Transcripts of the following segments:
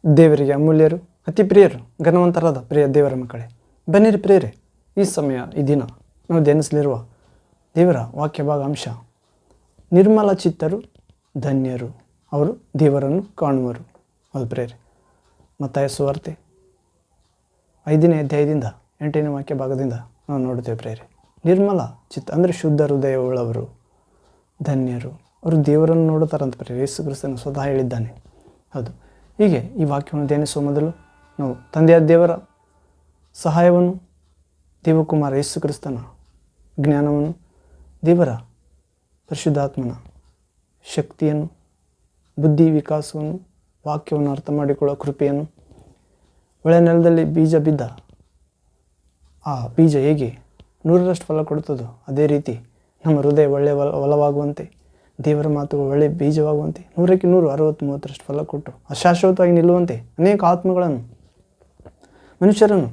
ದೇವರಿಗೆ ಅಮೂಲ್ಯರು, ಅತಿ ಪ್ರಿಯರು, ಘನವಂತರಾದ ಪ್ರಿಯ ದೇವರ ಮಕ್ಕಳೇ, ಬನ್ನಿರಿ ಪ್ರಿಯರೇ, ಈ ಸಮಯ ಈ ದಿನ ನಾವು ಧ್ಯಾನಿಸಲಿರುವ ದೇವರ ವಾಕ್ಯ ಭಾಗ ಅಂಶ, ನಿರ್ಮಲ ಚಿತ್ತರು ಧನ್ಯರು, ಅವರು ದೇವರನ್ನು ಕಾಣುವರು. ಹೌದು ಪ್ರಿಯರೇ, ಮತ್ತಾಯ ಸುವಾರ್ತೆ 5ನೇ ಅಧ್ಯಾಯದಿಂದ 8ನೇ ವಾಕ್ಯ ಭಾಗದಿಂದ ನಾವು ನೋಡುತ್ತೇವೆ ಪ್ರಿಯರೇ. ನಿರ್ಮಲ ಚಿತ್ತ ಅಂದರೆ ಶುದ್ಧ ಹೃದಯವುಳ್ಳವರು ಧನ್ಯರು, ಅವರು ದೇವರನ್ನು ನೋಡುತ್ತಾರಂತ ಪ್ರಿಯರೇ. ಯೇಸು ಕ್ರಿಸ್ತನು ಸ್ವತಃ ಹೇಳಿದ್ದಾನೆ. ಹೌದು, ಹೀಗೆ ಈ ವಾಕ್ಯವನ್ನು ಧ್ಯಾನಿಸುವ ಮೊದಲು ನಾವು ತಂದೆಯ ದೇವರ ಸಹಾಯವನ್ನು, ದೇವಕುಮಾರ ಯೇಸು ಕ್ರಿಸ್ತನ ಜ್ಞಾನವನ್ನು, ದೇವರ ಪರಿಶುದ್ಧಾತ್ಮನ ಶಕ್ತಿಯನ್ನು, ಬುದ್ಧಿ ವಿಕಾಸವನ್ನು, ವಾಕ್ಯವನ್ನು ಅರ್ಥ ಮಾಡಿಕೊಳ್ಳುವ ಕೃಪೆಯನ್ನು, ಒಳ್ಳೆಯ ನೆಲದಲ್ಲಿ ಬೀಜ ಬಿದ್ದ ಆ ಬೀಜ ಹೇಗೆ 100ರಷ್ಟು ಫಲ ಕೊಡುತ್ತದೋ ಅದೇ ರೀತಿ ನಮ್ಮ ಹೃದಯ ಒಳ್ಳೆಯ ಹೊಲವಾಗುವಂತೆ, ದೇವರ ಮಾತುಗಳು ಒಳ್ಳೆಯ ಬೀಜವಾಗುವಂತೆ, 100ಕ್ಕೆ 100 60 30ರಷ್ಟು ಫಲ ಕೊಟ್ಟು ಅಶಾಶ್ವತವಾಗಿ ನಿಲ್ಲುವಂತೆ, ಅನೇಕ ಆತ್ಮಗಳನ್ನು, ಮನುಷ್ಯರನ್ನು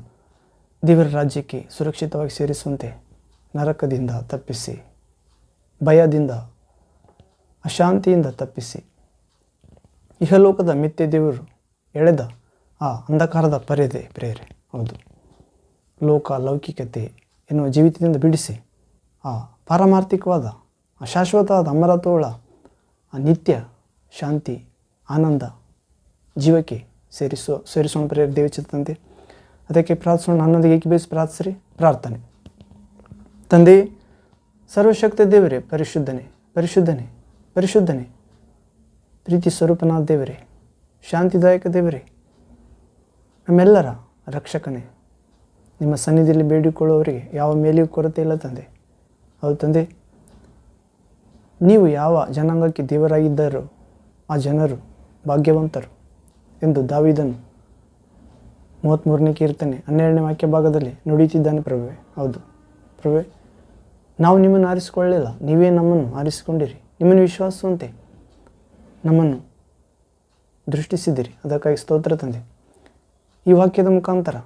ದೇವರ ರಾಜ್ಯಕ್ಕೆ ಸುರಕ್ಷಿತವಾಗಿ ಸೇರಿಸುವಂತೆ, ನರಕದಿಂದ ತಪ್ಪಿಸಿ, ಭಯದಿಂದ, ಅಶಾಂತಿಯಿಂದ ತಪ್ಪಿಸಿ, ಇಹಲೋಕದ ಮಿಥ್ಯ ದೇವರು ಎಳೆದ ಆ ಅಂಧಕಾರದ ಪರದೆ ಪ್ರೇರೆ, ಹೌದು, ಲೌಕಿಕತೆ ಎನ್ನುವ ಜೀವಿತದಿಂದ ಬಿಡಿಸಿ ಆ ಪಾರಮಾರ್ಥಿಕವಾದ ಅಶಾಶ್ವತವಾದ ಅಮರತ್ವವುಳ್ಳ ಆ ನಿತ್ಯ ಶಾಂತಿ ಆನಂದ ಜೀವಕ್ಕೆ ಸೇರಿಸೋಣ ಪ್ರೇರೆ ದೇವಚಿತ್ತಂತೆ. ಅದಕ್ಕೆ ಪ್ರಾರ್ಥಿಸೋಣ. ನನ್ನೊಂದಿಗೆ ಏಕೀಭವಿಸಿ ಪ್ರಾರ್ಥಿಸಿರಿ. ಪ್ರಾರ್ಥನೆ. ತಂದೆ, ಸರ್ವಶಕ್ತ ದೇವರೇ, ಪರಿಶುದ್ಧನೇ ಪರಿಶುದ್ಧನೇ ಪರಿಶುದ್ಧನೇ, ಪ್ರೀತಿ ಸ್ವರೂಪನಾದ ದೇವರೇ, ಶಾಂತಿದಾಯಕ ದೇವರೇ, ನಮ್ಮೆಲ್ಲರ ರಕ್ಷಕನೇ, ನಿಮ್ಮ ಸನ್ನಿಧಿಯಲ್ಲಿ ಬೇಡಿಕೊಳ್ಳುವವರಿಗೆ ಯಾವ ಮೇಲೆಯೂ ಕೊರತೆ ಇಲ್ಲ ತಂದೆ. ಹೌದು ತಂದೆ, ನೀವು ಯಾವ ಜನಾಂಗಕ್ಕೆ ದೇವರಾಗಿದ್ದಾರೋ ಆ ಜನರು ಭಾಗ್ಯವಂತರು ಎಂದು ದಾವೀದನು 33ನೇ ಕೀರ್ತನೆ 12ನೇ ವಾಕ್ಯ ಭಾಗದಲ್ಲಿ ನುಡಿಯುತ್ತಿದ್ದಾನೆ ಪ್ರಭುವೆ. ಹೌದು ಪ್ರಭುವೆ, ನಾವು ನಿಮ್ಮನ್ನು ಆರಿಸಿಕೊಳ್ಳಲಿಲ್ಲ, ನೀವೇ ನಮ್ಮನ್ನು ಆರಿಸಿಕೊಂಡಿರಿ. ನಿಮ್ಮನ್ನು ವಿಶ್ವಾಸವಂತೆ ನಮ್ಮನ್ನು ದೃಷ್ಟಿಸಿದಿರಿ, ಅದಕ್ಕಾಗಿ ಸ್ತೋತ್ರ ತಂದೆ. ಈ ವಾಕ್ಯದ ಮುಖಾಂತರ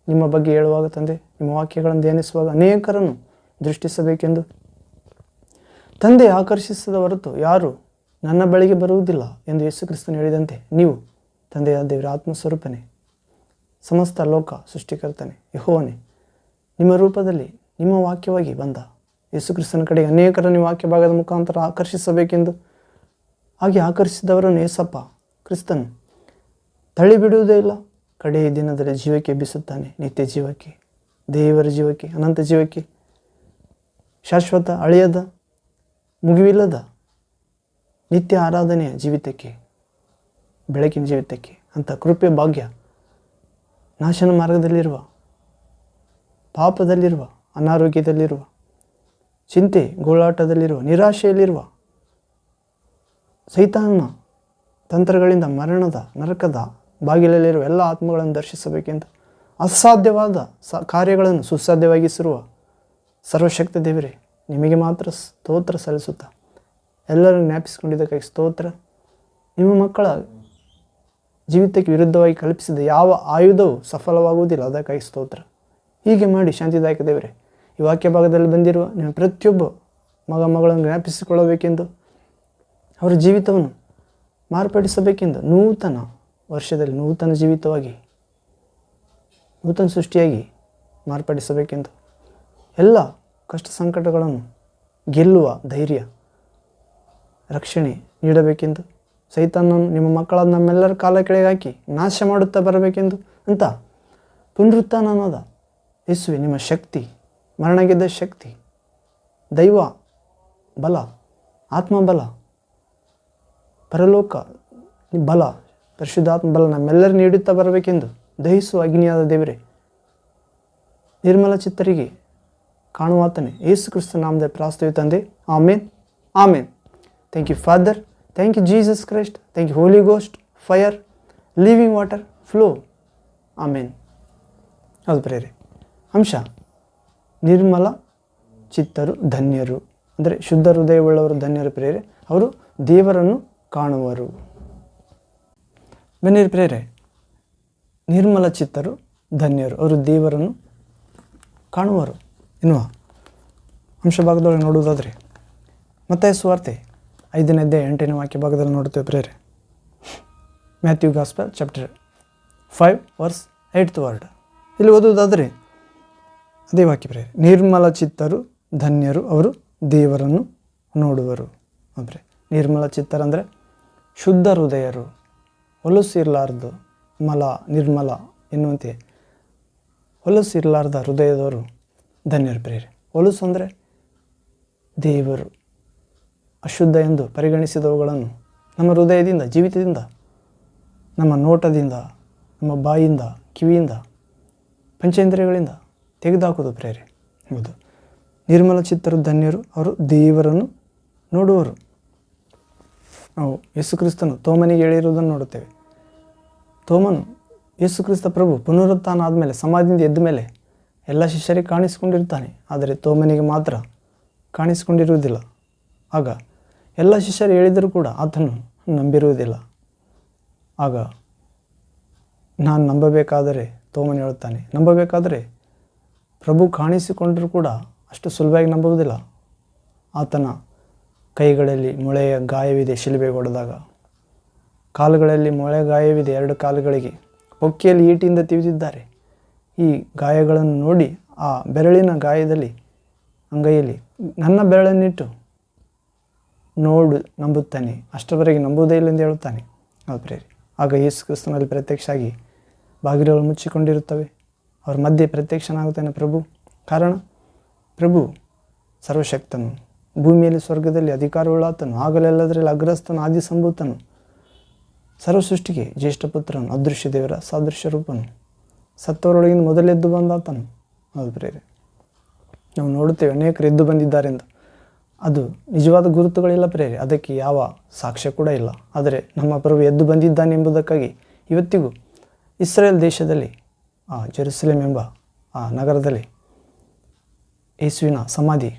ನಿಮ್ಮ ಬಗ್ಗೆ ಹೇಳುವಾಗ ತಂದೆ, ನಿಮ್ಮ ವಾಕ್ಯಗಳನ್ನು ಧ್ಯಾನಿಸುವಾಗ ಅನೇಕರನ್ನು ದೃಷ್ಟಿಸಬೇಕೆಂದು ತಂದೆ ಆಕರ್ಷಿಸದ ಹೊರತು ಯಾರು ನನ್ನ ಬಳಿಗೆ ಬರುವುದಿಲ್ಲ ಎಂದು ಯೇಸು ಕ್ರಿಸ್ತನು ಹೇಳಿದಂತೆ, ನೀವು ತಂದೆಯ ದೇವರ ಆತ್ಮಸ್ವರೂಪನೇ, ಸಮಸ್ತ ಲೋಕ ಸೃಷ್ಟಿಕರ್ತನೆ, ಯೆಹೋವನೇ, ನಿಮ್ಮ ರೂಪದಲ್ಲಿ ನಿಮ್ಮ ವಾಕ್ಯವಾಗಿ ಬಂದ ಯೇಸು ಕ್ರಿಸ್ತನ ಕಡೆಗೆ ಅನೇಕರನ್ನು ವಾಕ್ಯ ಭಾಗದ ಮುಖಾಂತರ ಆಕರ್ಷಿಸಬೇಕೆಂದು, ಹಾಗೆ ಆಕರ್ಷಿಸಿದವರನ್ನು ಯೇಸಪ್ಪ ಕ್ರಿಸ್ತನು ತಳ್ಳಿಬಿಡುವುದೇ ಇಲ್ಲ, ಕಡೆಯ ದಿನದಲ್ಲಿ ಜೀವಕ್ಕೆ ಎಬ್ಬಿಸುತ್ತಾನೆ, ನಿತ್ಯ ಜೀವಕ್ಕೆ, ದೇವರ ಜೀವಕ್ಕೆ, ಅನಂತ ಜೀವಕ್ಕೆ, ಶಾಶ್ವತ ಅಳಿಯದ ಮುಗಿವಿಲ್ಲದ ನಿತ್ಯ ಆರಾಧನೆಯ ಜೀವಿತಕ್ಕೆ, ಬೆಳಕಿನ ಜೀವಿತಕ್ಕೆ ಅಂತ ಕೃಪೆ ಭಾಗ್ಯ, ನಾಶನ ಮಾರ್ಗದಲ್ಲಿರುವ, ಪಾಪದಲ್ಲಿರುವ, ಅನಾರೋಗ್ಯದಲ್ಲಿರುವ, ಚಿಂತೆ ಗೋಳಾಟದಲ್ಲಿರುವ, ನಿರಾಶೆಯಲ್ಲಿರುವ, ಸೈತಾನನ ತಂತ್ರಗಳಿಂದ ಮರಣದ ನರಕದ ಬಾಗಿಲಲ್ಲಿರುವ ಎಲ್ಲ ಆತ್ಮಗಳನ್ನು ದರ್ಶಿಸಬೇಕೆಂದು ಅಸಾಧ್ಯವಾದ ಕಾರ್ಯಗಳನ್ನು ಸುಸಾಧ್ಯವಾಗಿಸಿರುವ ಸರ್ವಶಕ್ತ ದೇವರೇ, ನಿಮಗೆ ಮಾತ್ರ ಸ್ತೋತ್ರ ಸಲ್ಲಿಸುತ್ತಾ ಎಲ್ಲರೂ ಜ್ಞಾಪಿಸಿಕೊಂಡಿದ್ದಕ್ಕಾಗಿ ಸ್ತೋತ್ರ. ನಿಮ್ಮ ಮಕ್ಕಳ ಜೀವಿತಕ್ಕೆ ವಿರುದ್ಧವಾಗಿ ಕಲ್ಪಿಸಿದ ಯಾವ ಆಯುಧವು ಸಫಲವಾಗುವುದಿಲ್ಲ, ಅದಕ್ಕಾಗಿ ಸ್ತೋತ್ರ. ಹೀಗೆ ಮಾಡಿ ಶಾಂತಿದಾಯಕ ದೇವರೇ, ಈ ವಾಕ್ಯ ಭಾಗದಲ್ಲಿ ಬಂದಿರುವ ನಿಮ್ಮ ಪ್ರತಿಯೊಬ್ಬ ಮಗಳನ್ನು ಜ್ಞಾಪಿಸಿಕೊಳ್ಳಬೇಕೆಂದು, ಅವರ ಜೀವಿತವನ್ನು ಮಾರ್ಪಡಿಸಬೇಕೆಂದು, ನೂತನ ವರ್ಷದಲ್ಲಿ ನೂತನ ಜೀವಿತವಾಗಿ, ನೂತನ ಸೃಷ್ಟಿಯಾಗಿ ಮಾರ್ಪಡಿಸಬೇಕೆಂದು, ಎಲ್ಲ ಕಷ್ಟ ಸಂಕಟಗಳನ್ನು ಗೆಲ್ಲುವ ಧೈರ್ಯ, ರಕ್ಷಣೆ ನೀಡಬೇಕೆಂದು, ಸೈತಾನನು ನಿಮ್ಮ ಮಕ್ಕಳಾದ ನಮ್ಮೆಲ್ಲರ ಕಾಲ ಕೆಳಗೆ ಹಾಕಿ ನಾಶ ಮಾಡುತ್ತಾ ಬರಬೇಕೆಂದು ಅಂತ ಪುನರುತ್ಥಾನದ ಯೇಸುವೆ, ನಿಮ್ಮ ಶಕ್ತಿ, ಮರಣ ಗೆದ್ದ ಶಕ್ತಿ, ದೈವ ಬಲ, ಆತ್ಮಬಲ, ಪರಲೋಕ ಬಲ, ಪರಿಶುದ್ಧಾತ್ಮ ಬಲ ನಮ್ಮೆಲ್ಲರೂ ನೀಡುತ್ತಾ ಬರಬೇಕೆಂದು ದಹಿಸುವ ಅಗ್ನಿಯಾದ ದೇವರೇ, ನಿರ್ಮಲ ಚಿತ್ತರಿಗೆ ಕಾಣುವಾತನೇ, ಯೇಸು ಕ್ರಿಸ್ತ ನಾಮದ ಪ್ರಾಸ್ತವ್ಯ ತಂದೆ. Amen amen. Thank you father, thank you Jesus Christ, thank you holy ghost, fire, living water, flow. Amen. ಹೌದು ಪ್ರೇರೆ, ಅಂಶ ನಿರ್ಮಲ ಚಿತ್ತರು ಧನ್ಯರು, ಅಂದರೆ ಶುದ್ಧ ಹೃದಯವುಳ್ಳವರು ಧನ್ಯರು ಪ್ರೇರೆ, ಅವರು ದೇವರನ್ನು ಕಾಣುವರು. ಬನ್ನಿರಿ ಪ್ರೇರೆ, ನಿರ್ಮಲ ಚಿತ್ತರು ಧನ್ಯರು, ಅವರು ದೇವರನ್ನು ಕಾಣುವರು ಎನ್ನುವ ಅಂಶ ಭಾಗದೊಳಗೆ ನೋಡುವುದಾದರೆ, ಮತ್ತಾಯ ಸುವಾರ್ತೆ 5ನೇ ಅಧ್ಯಾಯ 8ನೇ ವಾಕ್ಯ ಭಾಗದಲ್ಲಿ ನೋಡುತ್ತೇವೆ ಪ್ರೇರೆ. Matthew gospel chapter 5 verse 8th word. ಇಲ್ಲಿ ಓದುವುದಾದರೆ ಅದೇ ವಾಕ್ಯ ಪ್ರೇರೆ, ನಿರ್ಮಲ ಚಿತ್ತರು ಧನ್ಯರು, ಅವರು ದೇವರನ್ನು ನೋಡುವರು. ಅಂದರೆ ನಿರ್ಮಲ ಚಿತ್ತರಂದರೆ ಶುದ್ಧ ಹೃದಯರು, ಹೊಲಸಿರಲಾರ್ದು ನಿರ್ಮಲ ಎನ್ನುವಂತೆ ಹೊಲಸಿರಲಾರ್ದ ಹೃದಯದವರು ಧನ್ಯರು ಪ್ರೇರೆ. ಹೊಲಸು ಅಂದರೆ ದೇವರು ಅಶುದ್ಧ ಎಂದು ಪರಿಗಣಿಸಿದವುಗಳನ್ನು ನಮ್ಮ ಹೃದಯದಿಂದ, ಜೀವಿತದಿಂದ, ನಮ್ಮ ನೋಟದಿಂದ, ನಮ್ಮ ಬಾಯಿಂದ, ಕಿವಿಯಿಂದ, ಪಂಚೇಂದ್ರಿಯಗಳಿಂದ ತೆಗೆದುಹಾಕುವುದು ಪ್ರೇರೆ. ಹೌದು, ನಿರ್ಮಲ ಚಿತ್ತರು ಧನ್ಯರು, ಅವರು ದೇವರನ್ನು ನೋಡುವರು. ನಾವು ಯೇಸುಕ್ರಿಸ್ತನು ತೋಮನಿಗೆ ಹೇಳಿರುವುದನ್ನು ನೋಡುತ್ತೇವೆ. ತೋಮನು ಯೇಸುಕ್ರಿಸ್ತ ಪ್ರಭು ಪುನರುತ್ಥಾನ ಆದಮೇಲೆ, ಸಮಾಧಿಯಿಂದ ಎದ್ದ ಮೇಲೆ ಎಲ್ಲ ಶಿಷ್ಯರಿಗೆ ಕಾಣಿಸಿಕೊಂಡಿರ್ತಾನೆ, ಆದರೆ ತೋಮನಿಗೆ ಮಾತ್ರ ಕಾಣಿಸಿಕೊಂಡಿರುವುದಿಲ್ಲ. ಆಗ ಎಲ್ಲ ಶಿಷ್ಯರು ಹೇಳಿದರೂ ಕೂಡ ಆತನು ನಂಬಿರುವುದಿಲ್ಲ. ಆಗ ನಾನು ನಂಬಬೇಕಾದರೆ, ತೋಮನು ಹೇಳುತ್ತಾನೆ, ನಂಬಬೇಕಾದರೆ ಪ್ರಭು ಕಾಣಿಸಿಕೊಂಡರೂ ಕೂಡ ಅಷ್ಟು ಸುಲಭವಾಗಿ ನಂಬುವುದಿಲ್ಲ. ಆತನ ಕೈಗಳಲ್ಲಿ ಮೊಳೆಯ ಗಾಯವಿದೆ, ಶಿಲುಬೆಗೆ ಹೊಡೆದಾಗ ಕಾಲುಗಳಲ್ಲಿ ಮೊಳೆ ಗಾಯವಿದೆ, 2 ಕಾಲುಗಳಿಗೆ ಹೊಕ್ಕೆಯಲ್ಲಿ ಈಟಿಯಿಂದ ತಿವಿದಿದ್ದಾರೆ. ಈ ಗಾಯಗಳನ್ನು ನೋಡಿ ಆ ಬೆರಳಿನ ಗಾಯದಲ್ಲಿ, ಅಂಗೈಯಲ್ಲಿ ನನ್ನ ಬೆರಳನ್ನಿಟ್ಟು ನೋಡು ನಂಬುತ್ತಾನೆ, ಅಷ್ಟರವರೆಗೆ ನಂಬುವುದೇ ಇಲ್ಲ ಎಂದು ಹೇಳುತ್ತಾನೆ. ಹೌದು ಪ್ರೇರಿ. ಆಗ ಯೇಸು ಕ್ರಿಸ್ತನಲ್ಲಿ ಪ್ರತ್ಯಕ್ಷ ಆಗಿ ಬಾಗಿಲುಗಳು ಮುಚ್ಚಿಕೊಂಡಿರುತ್ತವೆ. ಅವರ ಮಧ್ಯೆ ಪ್ರತ್ಯಕ್ಷನಾಗುತ್ತಾನೆ ಪ್ರಭು. ಕಾರಣ, ಪ್ರಭು ಸರ್ವಶಕ್ತನು, ಭೂಮಿಯಲ್ಲಿ ಸ್ವರ್ಗದಲ್ಲಿ ಅಧಿಕಾರವುಳ್ಳಾತನು, ಆಗಲೆಲ್ಲದರಲ್ಲಿ ಅಗ್ರಸ್ತನು, ಆದಿಸಂಭೂತನು, ಸರ್ವಸೃಷ್ಟಿಗೆ ಜ್ಯೇಷ್ಠಪುತ್ರನು, ಅದೃಶ್ಯ ದೇವರ ಸಾದೃಶ್ಯ ರೂಪನು, ಸತ್ತವರೊಳಗಿಂದ ಮೊದಲೆದ್ದು ಬಂದಾತನು. ಹೌದು ಪ್ರೇರೆ. ನಾವು ನೋಡುತ್ತೇವೆ ಅನೇಕರು ಎದ್ದು ಬಂದಿದ್ದಾರೆಂದು. ಅದು ನಿಜವಾದ ಗುರುತುಗಳಿಲ್ಲ ಪ್ರೇರೆ, ಅದಕ್ಕೆ ಯಾವ ಸಾಕ್ಷ್ಯ ಕೂಡ ಇಲ್ಲ. ಆದರೆ ನಮ್ಮ ಪ್ರಭು ಎದ್ದು ಬಂದಿದ್ದಾನೆ ಎಂಬುದಕ್ಕಾಗಿ ಇವತ್ತಿಗೂ ಇಸ್ರೇಲ್ ದೇಶದಲ್ಲಿ ಜೆರುಸಲೇಮ್ ಎಂಬ ಆ ನಗರದಲ್ಲಿ ಯೇಸುವಿನ ಸಮಾಧಿ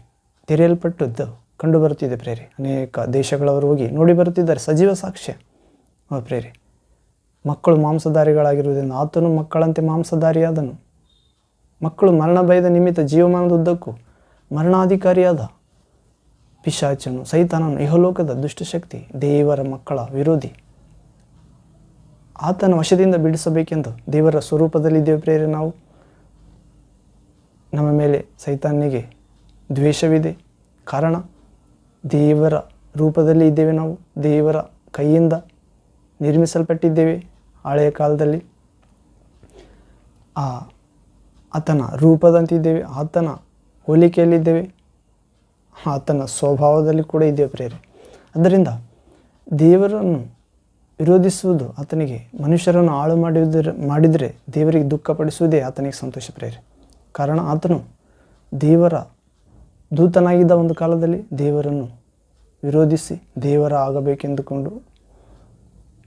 ತೆರೆಯಲ್ಪಟ್ಟದ್ದು ಕಂಡುಬರುತ್ತಿದೆ ಪ್ರೇರೆ. ಅನೇಕ ದೇಶಗಳವರು ಹೋಗಿ ನೋಡಿ ಬರುತ್ತಿದ್ದಾರೆ, ಸಜೀವ ಸಾಕ್ಷ್ಯ. ಪ್ರೇರೆ, ಮಕ್ಕಳು ಮಾಂಸಧಾರಿಗಳಾಗಿರುವುದರಿಂದ ಆತನು ಮಕ್ಕಳಂತೆ ಮಾಂಸಧಾರಿಯಾದನು. ಮಕ್ಕಳು ಮರಣ ಭಯದ ನಿಮಿತ್ತ ಜೀವಮಾನದುದ್ದಕ್ಕೂ ಮರಣಾಧಿಕಾರಿಯಾದ ಪಿಶಾಚನು, ಸೈತಾನನು, ಇಹಲೋಕದ ದುಷ್ಟಶಕ್ತಿ, ದೇವರ ಮಕ್ಕಳ ವಿರೋಧಿ, ಆತನ ವಶದಿಂದ ಬಿಡಿಸಬೇಕೆಂದು ದೇವರ ಸ್ವರೂಪದಲ್ಲಿದ್ದೇವೆ ಪ್ರೇರೆ. ನಾವು ನಮ್ಮ ಮೇಲೆ ಸೈತಾನಿಗೆ ದ್ವೇಷವಿದೆ. ಕಾರಣ, ದೇವರ ರೂಪದಲ್ಲಿ ಇದ್ದೇವೆ ನಾವು, ದೇವರ ಕೈಯಿಂದ ನಿರ್ಮಿಸಲ್ಪಟ್ಟಿದ್ದೇವೆ. ಹಳೆಯ ಕಾಲದಲ್ಲಿ ಆತನ ರೂಪದಂತಿದ್ದೇವೆ, ಆತನ ಹೋಲಿಕೆಯಲ್ಲಿದ್ದೇವೆ, ಆತನ ಸ್ವಭಾವದಲ್ಲಿ ಕೂಡ ಇದ್ದೇವೆ ಪ್ರೇರೆ. ಆದ್ದರಿಂದ ದೇವರನ್ನು ವಿರೋಧಿಸುವುದು ಆತನಿಗೆ, ಮನುಷ್ಯರನ್ನು ಹಾಳು ಮಾಡಿದರೆ ದೇವರಿಗೆ ದುಃಖಪಡಿಸುವುದೇ ಆತನಿಗೆ ಸಂತೋಷ ಪ್ರೇರೆ. ಕಾರಣ, ಆತನು ದೇವರ ದೂತನಾಗಿದ್ದ ಒಂದು ಕಾಲದಲ್ಲಿ ದೇವರನ್ನು ವಿರೋಧಿಸಿ ದೇವರ ಆಗಬೇಕೆಂದುಕೊಂಡು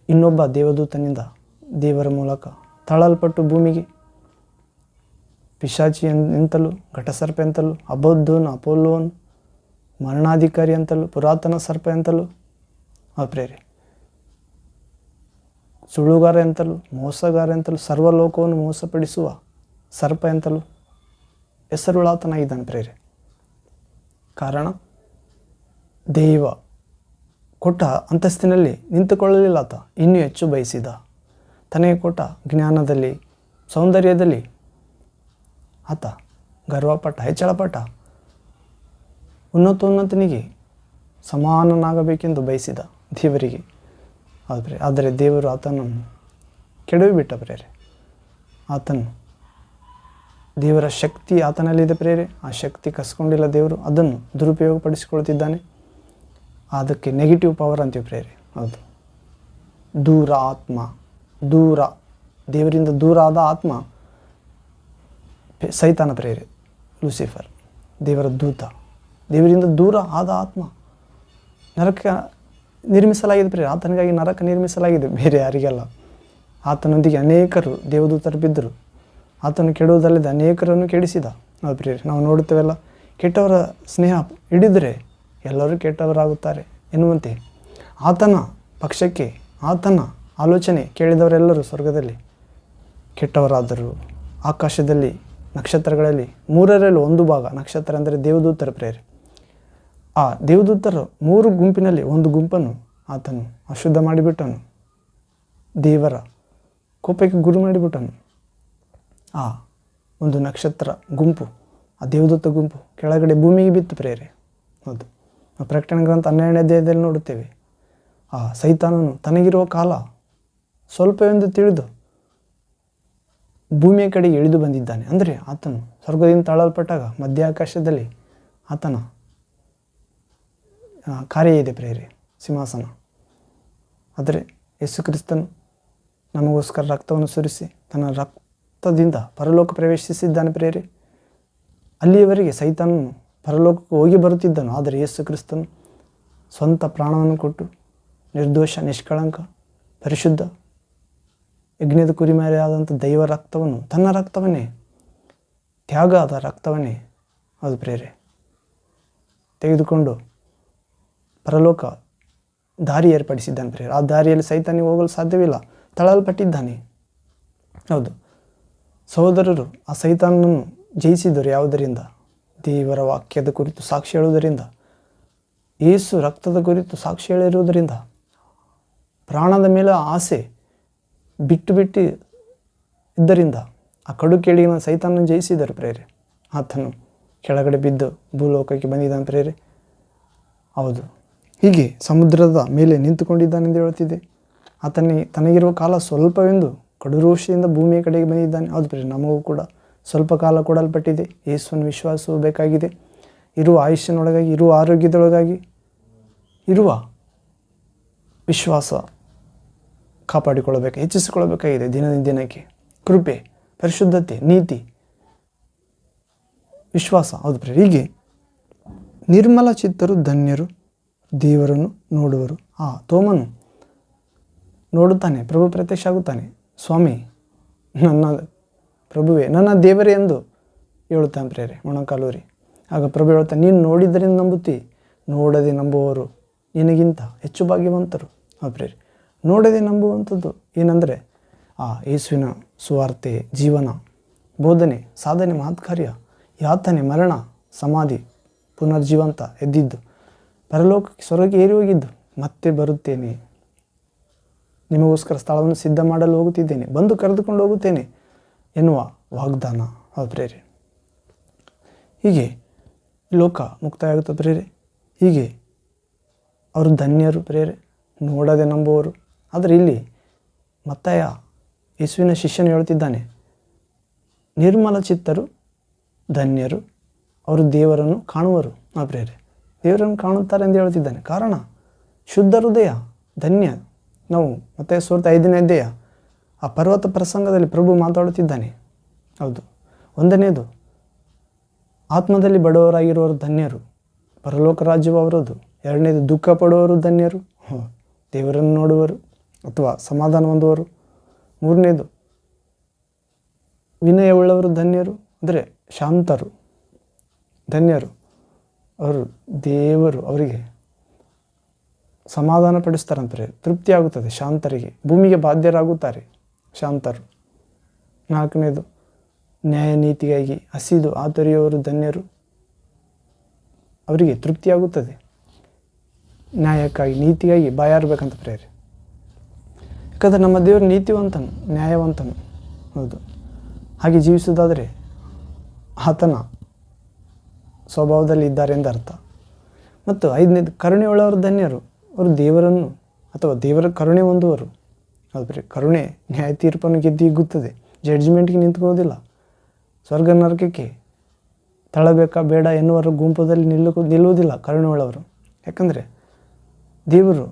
ಇನ್ನೊಬ್ಬ ದೇವದೂತನಿಂದ ದೇವರ ಮೂಲಕ ತಳ್ಳಲ್ಪಟ್ಟು ಭೂಮಿಗೆ ಪಿಶಾಚಿ ಎಂತಲೂ, ಘಟಸರ್ಪ ಎಂತಲೂ, ಅಬದ್ದೋನು, ಅಪೋಲೋನು, ಮರಣಾಧಿಕಾರಿ ಅಂತಲೂ, ಪುರಾತನ ಸರ್ಪ ಎಂತಲೂ, ಪ್ರೇರೆ, ಸುಳ್ಳುಗಾರ ಎಂತಲೂ, ಮೋಸಗಾರ ಎಂತಲೂ, ಸರ್ವಲೋಕವನ್ನು ಮೋಸಪಡಿಸುವ ಸರ್ಪ ಎಂತಲೂ ಹೆಸರುಳ್ಳಾತನಾಗಿದ್ದಾನೆ ಪ್ರೇರೆ. ಕಾರಣ, ದೈವ ಕೊಟ್ಟ ಅಂತಸ್ತಿನಲ್ಲಿ ನಿಂತುಕೊಳ್ಳಲಿಲ್ಲ ಆತ, ಇನ್ನೂ ಹೆಚ್ಚು ಬಯಸಿದ. ತನಗೆ ಕೊಟ್ಟ ಜ್ಞಾನದಲ್ಲಿ, ಸೌಂದರ್ಯದಲ್ಲಿ ಆತ ಗರ್ವಪಟ್ಟ, ಹೆಚ್ಚಳಪಟ್ಟ, ಉನ್ನತನಿಗೆ ಸಮಾನನಾಗಬೇಕೆಂದು ಬಯಸಿದ ದೇವರಿಗೆ. ಆದರೆ ದೇವರು ಆತನನ್ನು ಕೆಡವಿಬಿಟ್ಟ ಪ್ರೇರೆ. ಆತನು, ದೇವರ ಶಕ್ತಿ ಆತನಲ್ಲಿದೆ ಪ್ರೇರೆ. ಆ ಶಕ್ತಿ ಕಸ್ಕೊಂಡಿಲ್ಲ ದೇವರು, ಅದನ್ನು ದುರುಪಯೋಗಪಡಿಸಿಕೊಳ್ತಿದ್ದಾನೆ. ಅದಕ್ಕೆ ನೆಗೆಟಿವ್ ಪವರ್ ಅಂತೀವಿ ಪ್ರೇರೆ. ಹೌದು, ದೂರ ಆತ್ಮ, ದೂರ ದೇವರಿಂದ ದೂರ ಆದ ಆತ್ಮ ಸೈತಾನ ಪ್ರೇರೆ, ಲೂಸಿಫರ್, ದೇವರ ದೂತ. ದೇವರಿಂದ ದೂರ ಆದ ಆತ್ಮ ನರಕ ನಿರ್ಮಿಸಲಾಗಿದೆ ಪ್ರೇರೆ. ಆತನಿಗಾಗಿ ನರಕ ನಿರ್ಮಿಸಲಾಗಿದೆ, ಬೇರೆ ಯಾರಿಗೆಲ್ಲ. ಆತನೊಂದಿಗೆ ಅನೇಕರು ದೇವದೂತರು ಬಿದ್ದರು. ಆತನು ಕೆಡುವುದಲ್ಲದೆ ಅನೇಕರನ್ನು ಕೆಡಿಸಿದ. ಹೌದು ಪ್ರೇರೆ, ನಾವು ನೋಡುತ್ತೇವಲ್ಲ, ಕೆಟ್ಟವರ ಸ್ನೇಹ ಹಿಡಿದರೆ ಎಲ್ಲರೂ ಕೆಟ್ಟವರಾಗುತ್ತಾರೆ ಎನ್ನುವಂತೆ ಆತನ ಪಕ್ಷಕ್ಕೆ, ಆತನ ಆಲೋಚನೆ ಕೇಳಿದವರೆಲ್ಲರೂ ಸ್ವರ್ಗದಲ್ಲಿ ಕೆಟ್ಟವರಾದರು. ಆಕಾಶದಲ್ಲಿ ನಕ್ಷತ್ರಗಳಲ್ಲಿ 1/3 ಭಾಗ ನಕ್ಷತ್ರ ಅಂದರೆ ದೇವದೂತರು ಪ್ರೇರೆ. ಆ ದೇವದೂತರು 3 ಗುಂಪಿನಲ್ಲಿ ಒಂದು ಗುಂಪನ್ನು ಆತನು ಅಶುದ್ಧ ಮಾಡಿಬಿಟ್ಟನು. ದೇವರ ಕೋಪಕ್ಕೆ ಗುರಿ ಮಾಡಿಬಿಟ್ಟನು. ಆ ಒಂದು ನಕ್ಷತ್ರ ಗುಂಪು, ಆ ದೇವದೂತ ಗುಂಪು ಕೆಳಗಡೆ ಭೂಮಿಗೆ ಬಿತ್ತು ಪ್ರೇರೆ. ಹೌದು, ನಾವು ಪ್ರಕಟಣೆ ಗ್ರಂಥ 12ನೇ ಅಧ್ಯಾಯದಲ್ಲಿ ನೋಡುತ್ತೇವೆ. ಆ ಸೈತಾನನು ತನಗಿರುವ ಕಾಲ ಸ್ವಲ್ಪವೆಂದು ತಿಳಿದು ಭೂಮಿಯ ಕಡೆಗೆ ಇಳಿದು ಬಂದಿದ್ದಾನೆ. ಅಂದರೆ ಆತನು ಸ್ವರ್ಗದಿಂದ ತಾಳಲ್ಪಟ್ಟಾಗ ಮಧ್ಯ ಆಕಾಶದಲ್ಲಿ ಆತನ ಕಾರ್ಯ ಇದೆ ಪ್ರೇರೆ, ಸಿಂಹಾಸನ. ಆದರೆ ಯೇಸು ಕ್ರಿಸ್ತನು ನಮಗೋಸ್ಕರ ರಕ್ತವನ್ನು ಸುರಿಸಿ ತನ್ನ ರಕ್ತದಿಂದ ಪರಲೋಕ ಪ್ರವೇಶಿಸಿದ್ದಾನೆ ಪ್ರೇರೆ. ಅಲ್ಲಿಯವರೆಗೆ ಸೈತಾನನು ಪರಲೋಕಕ್ಕೆ ಹೋಗಿ ಬರುತ್ತಿದ್ದನು. ಆದರೆ ಯೇಸು ಕ್ರಿಸ್ತನು ಸ್ವಂತ ಪ್ರಾಣವನ್ನು ಕೊಟ್ಟು ನಿರ್ದೋಷ, ನಿಷ್ಕಳಂಕ, ಪರಿಶುದ್ಧ, ಯಜ್ಞದ ಕುರಿಮರಿಯಾದಂಥ ದೈವ ರಕ್ತವನ್ನು, ತನ್ನ ರಕ್ತವನ್ನೇ, ತ್ಯಾಗ ಆದ ರಕ್ತವನ್ನೇ ಅದು ಪ್ರೇರೆ ತೆಗೆದುಕೊಂಡು ಪರಲೋಕ ದಾರಿ ಏರ್ಪಡಿಸಿದ್ದಾನೆ ಪ್ರೇರೆ. ಆ ದಾರಿಯಲ್ಲಿ ಸೈತಾನಿಗೆ ಹೋಗಲು ಸಾಧ್ಯವಿಲ್ಲ, ತಳಲ್ಪಟ್ಟಿದ್ದಾನೆ. ಹೌದು ಸಹೋದರರು, ಆ ಸೈತಾನನನ್ನು ಜಯಿಸಿದರು ಯಾವುದರಿಂದ? ದೇವರ ವಾಕ್ಯದ ಕುರಿತು ಸಾಕ್ಷಿ ಹೇಳುವುದರಿಂದ, ಯೇಸು ರಕ್ತದ ಕುರಿತು ಸಾಕ್ಷಿ ಹೇಳಿರುವುದರಿಂದ, ಪ್ರಾಣದ ಮೇಲೆ ಆಸೆ ಬಿಟ್ಟು ಇದ್ದರಿಂದ ಆ ಕಡು ಕೇಳಿನ ಸೈತಾನನ್ನು ಜಯಿಸಿದರು ಪ್ರೇರೆ. ಆತನು ಕೆಳಗಡೆ ಬಿದ್ದು ಭೂಲೋಕಕ್ಕೆ ಬಂದಿದ್ದಾನೆ ಪ್ರೇರೆ. ಹೌದು, ಹೀಗೆ ಸಮುದ್ರದ ಮೇಲೆ ನಿಂತುಕೊಂಡಿದ್ದಾನೆಂದು ಹೇಳುತ್ತಿದೆ. ತನಗಿರುವ ಕಾಲ ಸ್ವಲ್ಪವೆಂದು ಕಡುರೋಷಿಯಿಂದ ಭೂಮಿಯ ಕಡೆಗೆ ಬಂದಿದ್ದಾನೆ. ಹೌದು ಪ್ರೇರೆ, ನಮಗೂ ಕೂಡ ಸ್ವಲ್ಪ ಕಾಲ ಕೊಡಲ್ಪಟ್ಟಿದೆ. ಯೇಸುವಿನ ವಿಶ್ವಾಸವೂ ಬೇಕಾಗಿದೆ. ಇರುವ ಆಯುಷ್ಯನೊಳಗಾಗಿ, ಇರುವ ಆರೋಗ್ಯದೊಳಗಾಗಿ, ಇರುವ ವಿಶ್ವಾಸ ಕಾಪಾಡಿಕೊಳ್ಳಬೇಕು, ಹೆಚ್ಚಿಸಿಕೊಳ್ಳಬೇಕಾಗಿದೆ. ದಿನದಿಂದ ದಿನಕ್ಕೆ ಕೃಪೆ, ಪರಿಶುದ್ಧತೆ, ನೀತಿ, ವಿಶ್ವಾಸ. ಹೌದು ಪ್ರೇರೆ, ಹೀಗೆ ನಿರ್ಮಲ ಚಿತ್ತರು ಧನ್ಯರು, ದೇವರನ್ನು ನೋಡುವರು. ತೋಮನು ನೋಡುತ್ತಾನೆ, ಪ್ರಭು ಪ್ರತ್ಯಕ್ಷ ಆಗುತ್ತಾನೆ. ಸ್ವಾಮಿ, ನನ್ನ ಪ್ರಭುವೇ, ನನ್ನ ದೇವರೇ ಎಂದು ಹೇಳುತ್ತಾನೆ ಪ್ರೇರೆ ಮೊಣಕಾಲೂರಿ. ಆಗ ಪ್ರಭು ಹೇಳುತ್ತಾನೆ, ನೀನು ನೋಡಿದ್ದರಿಂದ ನಂಬುತ್ತಿ, ನೋಡದೆ ನಂಬುವವರು ನಿನಗಿಂತ ಹೆಚ್ಚು ಭಾಗ್ಯವಂತರು. ಪ್ರೇರೆ, ನೋಡದೆ ನಂಬುವಂಥದ್ದು ಏನಂದರೆ ಯೇಸುವಿನ ಸುವಾರ್ತೆ, ಜೀವನ, ಬೋಧನೆ, ಸಾಧನೆ, ಮಹತ್ಕಾರ್ಯ, ಯಾತನೆ, ಮರಣ, ಸಮಾಧಿ, ಪುನರ್ಜೀವಂತ, ಎದ್ದಿದ್ದು, ಪರಲೋಕಕ್ಕೆ ಸ್ವರ್ಗಕ್ಕೆ ಏರಿ ಹೋಗಿದ್ದು, ಮತ್ತೆ ಬರುತ್ತೇನೆ, ನಿಮಗೋಸ್ಕರ ಸ್ಥಳವನ್ನು ಸಿದ್ಧ ಮಾಡಲು ಹೋಗುತ್ತಿದ್ದೇನೆ, ಬಂದು ಕರೆದುಕೊಂಡು ಹೋಗುತ್ತೇನೆ ಎನ್ನುವ ವಾಗ್ದಾನ. ಪ್ರೇರೆ, ಹೀಗೆ ಲೋಕ ಮುಕ್ತಾಯ ಆಗುತ್ತೆ ಪ್ರೇರೆ. ಹೀಗೆ ಅವರು ಧನ್ಯರು ಪ್ರೇರೆ, ನೋಡದೆ ನಂಬುವವರು. ಆದರೆ ಇಲ್ಲಿ ಮತ್ತಾಯ ಯೇಸುವಿನ ಶಿಷ್ಯನು ಹೇಳುತ್ತಿದ್ದಾನೆ, ನಿರ್ಮಲ ಚಿತ್ತರು ಧನ್ಯರು, ಅವರು ದೇವರನ್ನು ಕಾಣುವರು. ಪ್ರೇರೆ, ದೇವರನ್ನು ಕಾಣುತ್ತಾರೆ ಎಂದು ಹೇಳುತ್ತಿದ್ದಾನೆ. ಕಾರಣ ಶುದ್ಧ ಹೃದಯ, ಧನ್ಯ. ನಾವು ಮತ್ತೆ 5ನೇ ಅಧ್ಯಾಯ ಆ ಪರ್ವತ ಪ್ರಸಂಗದಲ್ಲಿ ಪ್ರಭು ಮಾತಾಡುತ್ತಿದ್ದಾನೆ. ಹೌದು, 1ನೇದು ಆತ್ಮದಲ್ಲಿ ಬಡವರಾಗಿರುವವರು ಧನ್ಯರು, ಪರಲೋಕ ರಾಜ್ಯವು ಅವರದು. 2ನೇದು ದುಃಖ ಪಡುವವರು ಧನ್ಯರು, ದೇವರನ್ನು ನೋಡುವರು ಅಥವಾ ಸಮಾಧಾನ ಹೊಂದುವರು. 3ನೇದು ವಿನಯವುಳ್ಳವರು ಧನ್ಯರು, ಅಂದರೆ ಶಾಂತರು, ಧನ್ಯರು. ಅವರು ದೇವರು ಅವರಿಗೆ ಸಮಾಧಾನ ಪಡಿಸ್ತಾರಂತಾರೆ, ತೃಪ್ತಿ ಆಗುತ್ತದೆ ಶಾಂತರಿಗೆ, ಭೂಮಿಗೆ ಬಾಧ್ಯರಾಗುತ್ತಾರೆ ಶಾಂತರು. 4ನೇದು ನ್ಯಾಯ ನೀತಿಗಾಗಿ ಹಸಿದು ಆತೊರೆಯುವವರು ಧನ್ಯರು, ಅವರಿಗೆ ತೃಪ್ತಿಯಾಗುತ್ತದೆ. ನ್ಯಾಯಕ್ಕಾಗಿ, ನೀತಿಗಾಗಿ ಬಾಯಾರಬೇಕಂತ ಪ್ರೇರೆ. ಯಾಕಂದರೆ ನಮ್ಮ ದೇವರು ನೀತಿವಂತನು, ನ್ಯಾಯವಂತನು. ಹೌದು, ಹಾಗೆ ಜೀವಿಸುವುದಾದರೆ ಆತನ ಸ್ವಭಾವದಲ್ಲಿ ಇದ್ದಾರೆ ಎಂದರ್ಥ. ಮತ್ತು 5ನೇದು ಕರುಣೆಯುಳ್ಳವರು ಧನ್ಯರು, ಅವರು ದೇವರನ್ನು ಅಥವಾ ದೇವರ ಕರುಣೆ ಹೊಂದುವರು. ಹೌದು, ಕರುಣೆ ನ್ಯಾಯ ತೀರ್ಪನ್ನು ಗೆದ್ದು ಹಿಗ್ಗುತ್ತದೆ, ಜಡ್ಜ್ಮೆಂಟ್ಗೆ ನಿಂತ್ಕೊಳ್ಳೋದಿಲ್ಲ. ಸ್ವರ್ಗ ನರಕಕ್ಕೆ ತಳ್ಳಬೇಕಾ ಬೇಡ ಎನ್ನುವರ ಗುಂಪದಲ್ಲಿ ನಿಲ್ಲುವುದಿಲ್ಲ ಕರುಣೆಯುಳ್ಳವರು. ಯಾಕಂದರೆ ದೇವರು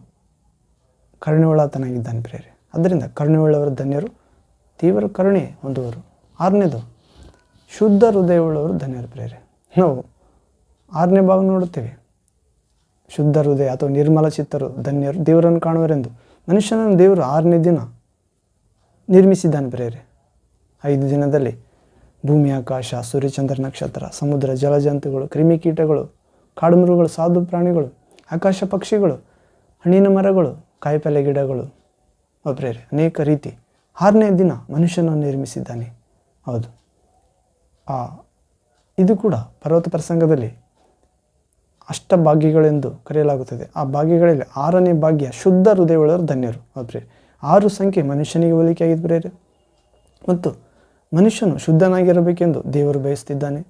ಕರುಣೆಯುಳ್ಳತನಾಗಿದ್ದಾನೆ ಪ್ರೇರೆ. ಆದ್ದರಿಂದ ಕರುಣೆಯುಳ್ಳವರು ಧನ್ಯರು, ದೇವರ ಕರುಣೆ ಹೊಂದುವರು. 6ನೇದು ಶುದ್ಧ ಹೃದಯವುಳ್ಳವರು ಧನ್ಯರು ಪ್ರೇರೆ. ನಾವು 6ನೇ ಭಾಗ ನೋಡುತ್ತೇವೆ, ಶುದ್ಧ ಹೃದಯ ಅಥವಾ ನಿರ್ಮಲ ಚಿತ್ತರು ಧನ್ಯರು, ದೇವರನ್ನು ಕಾಣುವರೆಂದು. ಮನುಷ್ಯನನ್ನು ದೇವರು 6ನೇ ದಿನ ನಿರ್ಮಿಸಿದ್ದಾನೆ ಪ್ರೇರೆ. 5 ದಿನದಲ್ಲಿ ಭೂಮಿ, ಆಕಾಶ, ಸೂರ್ಯಚಂದ್ರ, ನಕ್ಷತ್ರ, ಸಮುದ್ರ, ಜಲಜಂತುಗಳು, ಕ್ರಿಮಿಕೀಟಗಳು, ಕಾಡುಮೃಗಗಳು, ಸಾಧು ಪ್ರಾಣಿಗಳು, ಆಕಾಶ ಪಕ್ಷಿಗಳು, ಹಣ್ಣಿನ ಮರಗಳು, ಕಾಯಿಪಲ್ಯ ಗಿಡಗಳು, ಪ್ರೇರೆ ಅನೇಕ ರೀತಿ 6ನೇ ದಿನ ಮನುಷ್ಯನನ್ನು ನಿರ್ಮಿಸಿದ್ದಾನೆ. ಹೌದು, ಇದು ಕೂಡ ಪರ್ವತ ಪ್ರಸಂಗದಲ್ಲಿ ಅಷ್ಟಭಾಗ್ಯಗಳೆಂದು ಕರೆಯಲಾಗುತ್ತದೆ. ಆ ಭಾಗ್ಯಗಳಲ್ಲಿ 6ನೇ ಭಾಗ್ಯ ಶುದ್ಧ ಹೃದಯವುಳ್ಳವರು ಧನ್ಯರು. ಪ್ರೇರೆ 6 ಸಂಖ್ಯೆ ಮನುಷ್ಯನಿಗೆ ಹೋಲಿಕೆಯಾಗಿದೆ ಪ್ರಿಯರೇ. ಮತ್ತು ಮನುಷ್ಯನು ಶುದ್ಧನಾಗಿರಬೇಕೆಂದು ದೇವರು ಬಯಸ್ತಿದ್ದಾನೆ.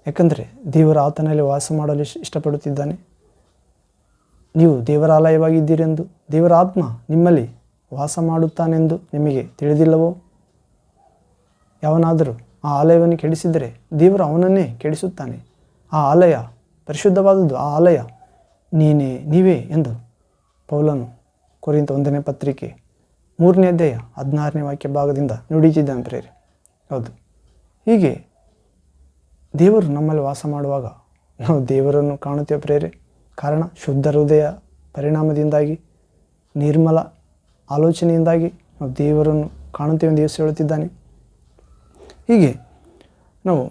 ಯಾಕಂದರೆ ದೇವರು ಆತನಲ್ಲಿ ವಾಸ ಮಾಡಲು ಇಷ್ಟಪಡುತ್ತಿದ್ದಾನೆ. ನೀವು ದೇವರ ಆಲಯವಾಗಿದ್ದೀರೆಂದು, ದೇವರ ಆತ್ಮ ನಿಮ್ಮಲ್ಲಿ ವಾಸ ಮಾಡುತ್ತಾನೆಂದು ನಿಮಗೆ ತಿಳಿದಿಲ್ಲವೋ? ಯಾವನಾದರೂ ಆ ಆಲಯವನ್ನು ಕೆಡಿಸಿದರೆ ದೇವರು ಅವನನ್ನೇ ಕೆಡಿಸುತ್ತಾನೆ. ಆ ಆಲಯ ಪರಿಶುದ್ಧವಾದದ್ದು, ಆ ಆಲಯ ನೀವೇ ಎಂದು ಪೌಲನು ಕೊರಿಂಥ 1ನೇ ಪತ್ರಿಕೆ 3ನೇ ಅಧ್ಯಾಯ 16ನೇ ವಾಕ್ಯ ಭಾಗದಿಂದ ನುಡಿತಿದ್ದಾನೆ ಪ್ರಿಯರೇ. ಹೌದು, ಹೀಗೆ ದೇವರು ನಮ್ಮಲ್ಲಿ ವಾಸ ಮಾಡುವಾಗ ನಾವು ದೇವರನ್ನು ಕಾಣುತ್ತೇವೆ ಪ್ರಿಯರೇ. ಕಾರಣ ಶುದ್ಧ ಹೃದಯ ಪರಿಣಾಮದಿಂದಾಗಿ, ನಿರ್ಮಲ ಆಲೋಚನೆಯಿಂದಾಗಿ ನಾವು ದೇವರನ್ನು ಕಾಣುತ್ತೇವೆ ಎಂದು ಯೇಸು ಹೇಳುತ್ತಿದ್ದಾನೆ. ಹೀಗೆ ನಾವು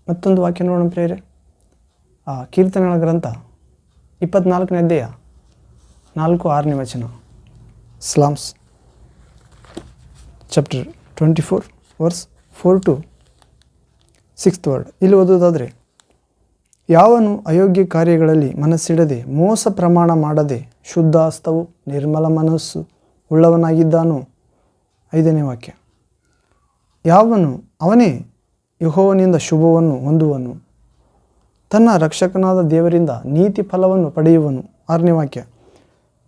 ಮತ್ತೊಂದು ವಾಕ್ಯ ನೋಡೋಣ ಪ್ರಿಯರೇ. ಆ ಕೀರ್ತನೆಗಳ ಗ್ರಂಥ 24ನೇ ಅಧ್ಯಾಯ 4-6ನೇ ವಚನ. Slams chapter 24 verse 4-6 word. ಇಲ್ಲಿ ಓದೋದಾದರೆ, ಯಾವನು ಅಯೋಗ್ಯ ಕಾರ್ಯಗಳಲ್ಲಿ ಮನಸ್ಸಿಡದೆ ಮೋಸ ಪ್ರಮಾಣ ಮಾಡದೆ ಶುದ್ಧ ಹಸ್ತವು ನಿರ್ಮಲ ಮನಸ್ಸು ಉಳ್ಳವನಾಗಿದ್ದಾನೋ. 5ನೇ ವಾಕ್ಯ, ಅವನೇ ಯೆಹೋವನಿಂದ ಶುಭವನ್ನು ಹೊಂದುವನು, ತನ್ನ ರಕ್ಷಕನಾದ ದೇವರಿಂದ ನೀತಿ ಫಲವನ್ನು ಪಡೆಯುವನು. 6ನೇ ವಾಕ್ಯ,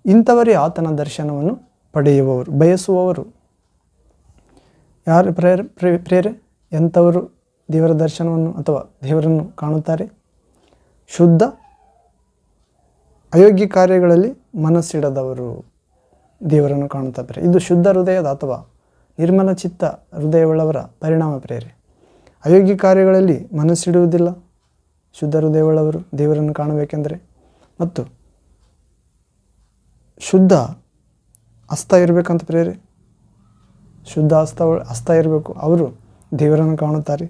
ಇಂಥವರೇ ಆತನ ದರ್ಶನವನ್ನು ಬಯಸುವವರು. ಯಾರು ಪ್ರೇರೆ ಎಂಥವರು ದೇವರ ದರ್ಶನವನ್ನು ಅಥವಾ ದೇವರನ್ನು ಕಾಣುತ್ತಾರೆ? ಶುದ್ಧ ಅಯೋಗ್ಯ ಕಾರ್ಯಗಳಲ್ಲಿ ಮನಸ್ಸಿಡದವರು ದೇವರನ್ನು ಕಾಣುತ್ತಾರೆ. ಇದು ಶುದ್ಧ ಹೃದಯದ ಅಥವಾ ನಿರ್ಮಲ ಚಿತ್ತ ಹೃದಯವುಳ್ಳವರ ಪರಿಣಾಮ ಪ್ರೇರೆ. ಅಯೋಗ್ಯ ಕಾರ್ಯಗಳಲ್ಲಿ ಮನಸ್ಸಿಡುವುದಿಲ್ಲ ಶುದ್ಧ ಹೃದಯವುಳ್ಳವರು ದೇವರನ್ನು ಕಾಣಬೇಕೆಂದರೆ. ಮತ್ತು ಶುದ್ಧ ಹಸ್ತ ಇರಬೇಕಂತ ಪ್ರೇರೆ. ಶುದ್ಧ ಹಸ್ತ ಇರಬೇಕು, ಅವರು ದೇವರನ್ನು ಕಾಣುತ್ತಾರೆ.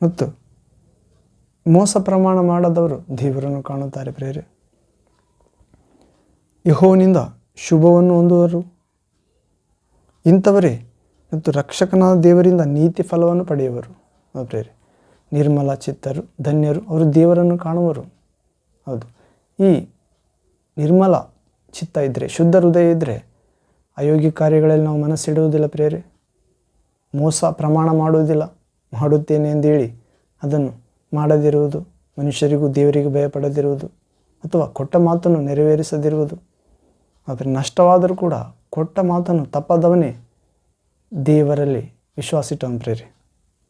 ಮತ್ತು ಮೋಸ ಪ್ರಮಾಣ ಮಾಡದವರು ದೇವರನ್ನು ಕಾಣುತ್ತಾರೆ ಪ್ರೇರೆ. ಯೆಹೋವನಿಂದ ಶುಭವನ್ನು ಹೊಂದುವರು, ಇಂಥವರೇ ಮತ್ತು ರಕ್ಷಕನಾದ ದೇವರಿಂದ ನೀತಿ ಫಲವನ್ನು ಪಡೆಯುವರು ಪ್ರೇರೆ. ನಿರ್ಮಲ ಚಿತ್ತರು ಧನ್ಯರು, ಅವರು ದೇವರನ್ನು ಕಾಣುವರು. ಹೌದು, ಈ ನಿರ್ಮಲ ಚಿತ್ತ ಇದ್ದರೆ, ಶುದ್ಧ ಹೃದಯ ಇದ್ದರೆ ಅಯೋಗ್ಯ ಕಾರ್ಯಗಳಲ್ಲಿ ನಾವು ಮನಸ್ಸಿಡುವುದಿಲ್ಲ ಪ್ರೇರೆ. ಮೋಸ ಪ್ರಮಾಣ ಮಾಡುವುದಿಲ್ಲ, ಮಾಡುತ್ತೇನೆ ಎಂದೇಳಿ ಅದನ್ನು ಮಾಡದಿರುವುದು, ಮನುಷ್ಯರಿಗೂ ದೇವರಿಗೂ ಭಯಪಡದಿರುವುದು, ಅಥವಾ ಕೊಟ್ಟ ಮಾತನ್ನು ನೆರವೇರಿಸದಿರುವುದು. ಆದರೆ ನಷ್ಟವಾದರೂ ಕೂಡ ಕೊಟ್ಟ ಮಾತನ್ನು ತಪ್ಪದವನೇ ದೇವರಲ್ಲಿ ವಿಶ್ವಾಸ ಇಟ್ಟವನು ಪ್ರೇರೆ.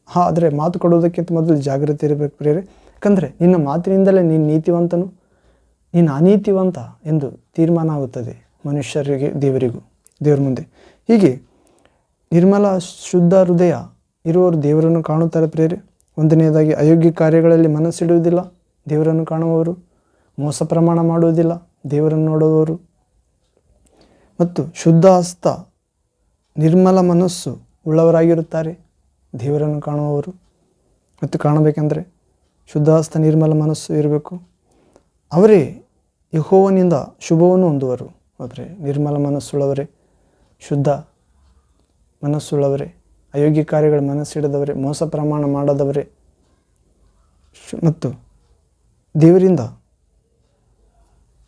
ಆದರೆ ಮಾತು ಕೊಡುವುದಕ್ಕಿಂತ ಮೊದಲು ಜಾಗೃತಿ ಇರಬೇಕು ಪ್ರೇರೆ. ಯಾಕಂದರೆ ನಿನ್ನ ಮಾತಿನಿಂದಲೇ ನೀನು ನೀತಿವಂತನು, ನೀನು ಅನೀತಿವಂತ ಎಂದು ತೀರ್ಮಾನ ಆಗುತ್ತದೆ ಮನುಷ್ಯರಿಗೆ, ದೇವರ ಮುಂದೆ. ಹೀಗೆ ನಿರ್ಮಲ ಶುದ್ಧ ಹೃದಯ ಇರುವವರು ದೇವರನ್ನು ಕಾಣುತ್ತಾರೆ ಪ್ರೇರೆ. 1ನೇದಾಗಿ ಅಯೋಗ್ಯ ಕಾರ್ಯಗಳಲ್ಲಿ ಮನಸ್ಸಿಡುವುದಿಲ್ಲ ದೇವರನ್ನು ಕಾಣುವವರು, ಮೋಸ ಪ್ರಮಾಣ ಮಾಡುವುದಿಲ್ಲ ದೇವರನ್ನು ನೋಡುವವರು, ಮತ್ತು ಶುದ್ಧ ಹಸ್ತ ನಿರ್ಮಲ ಮನಸ್ಸು ಉಳ್ಳವರಾಗಿರುತ್ತಾರೆ ದೇವರನ್ನು ಕಾಣುವವರು. ಮತ್ತು ಕಾಣಬೇಕೆಂದರೆ ಶುದ್ಧ ಹಸ್ತ ನಿರ್ಮಲ ಮನಸ್ಸು ಇರಬೇಕು. ಅವರೇ ಯೆಹೋವನಿಂದ ಶುಭವನ್ನು ಹೊಂದುವರು. ಆದರೆ ನಿರ್ಮಲ ಮನಸ್ಸುಳ್ಳವರೇ, ಶುದ್ಧ ಮನಸ್ಸುಳ್ಳವರೇ, ಅಯೋಗ್ಯ ಕಾರ್ಯಗಳ ಮನಸ್ಸಿಡದವರೇ, ಮೋಸ ಪ್ರಮಾಣ ಮಾಡದವರೇ ಮತ್ತು ದೇವರಿಂದ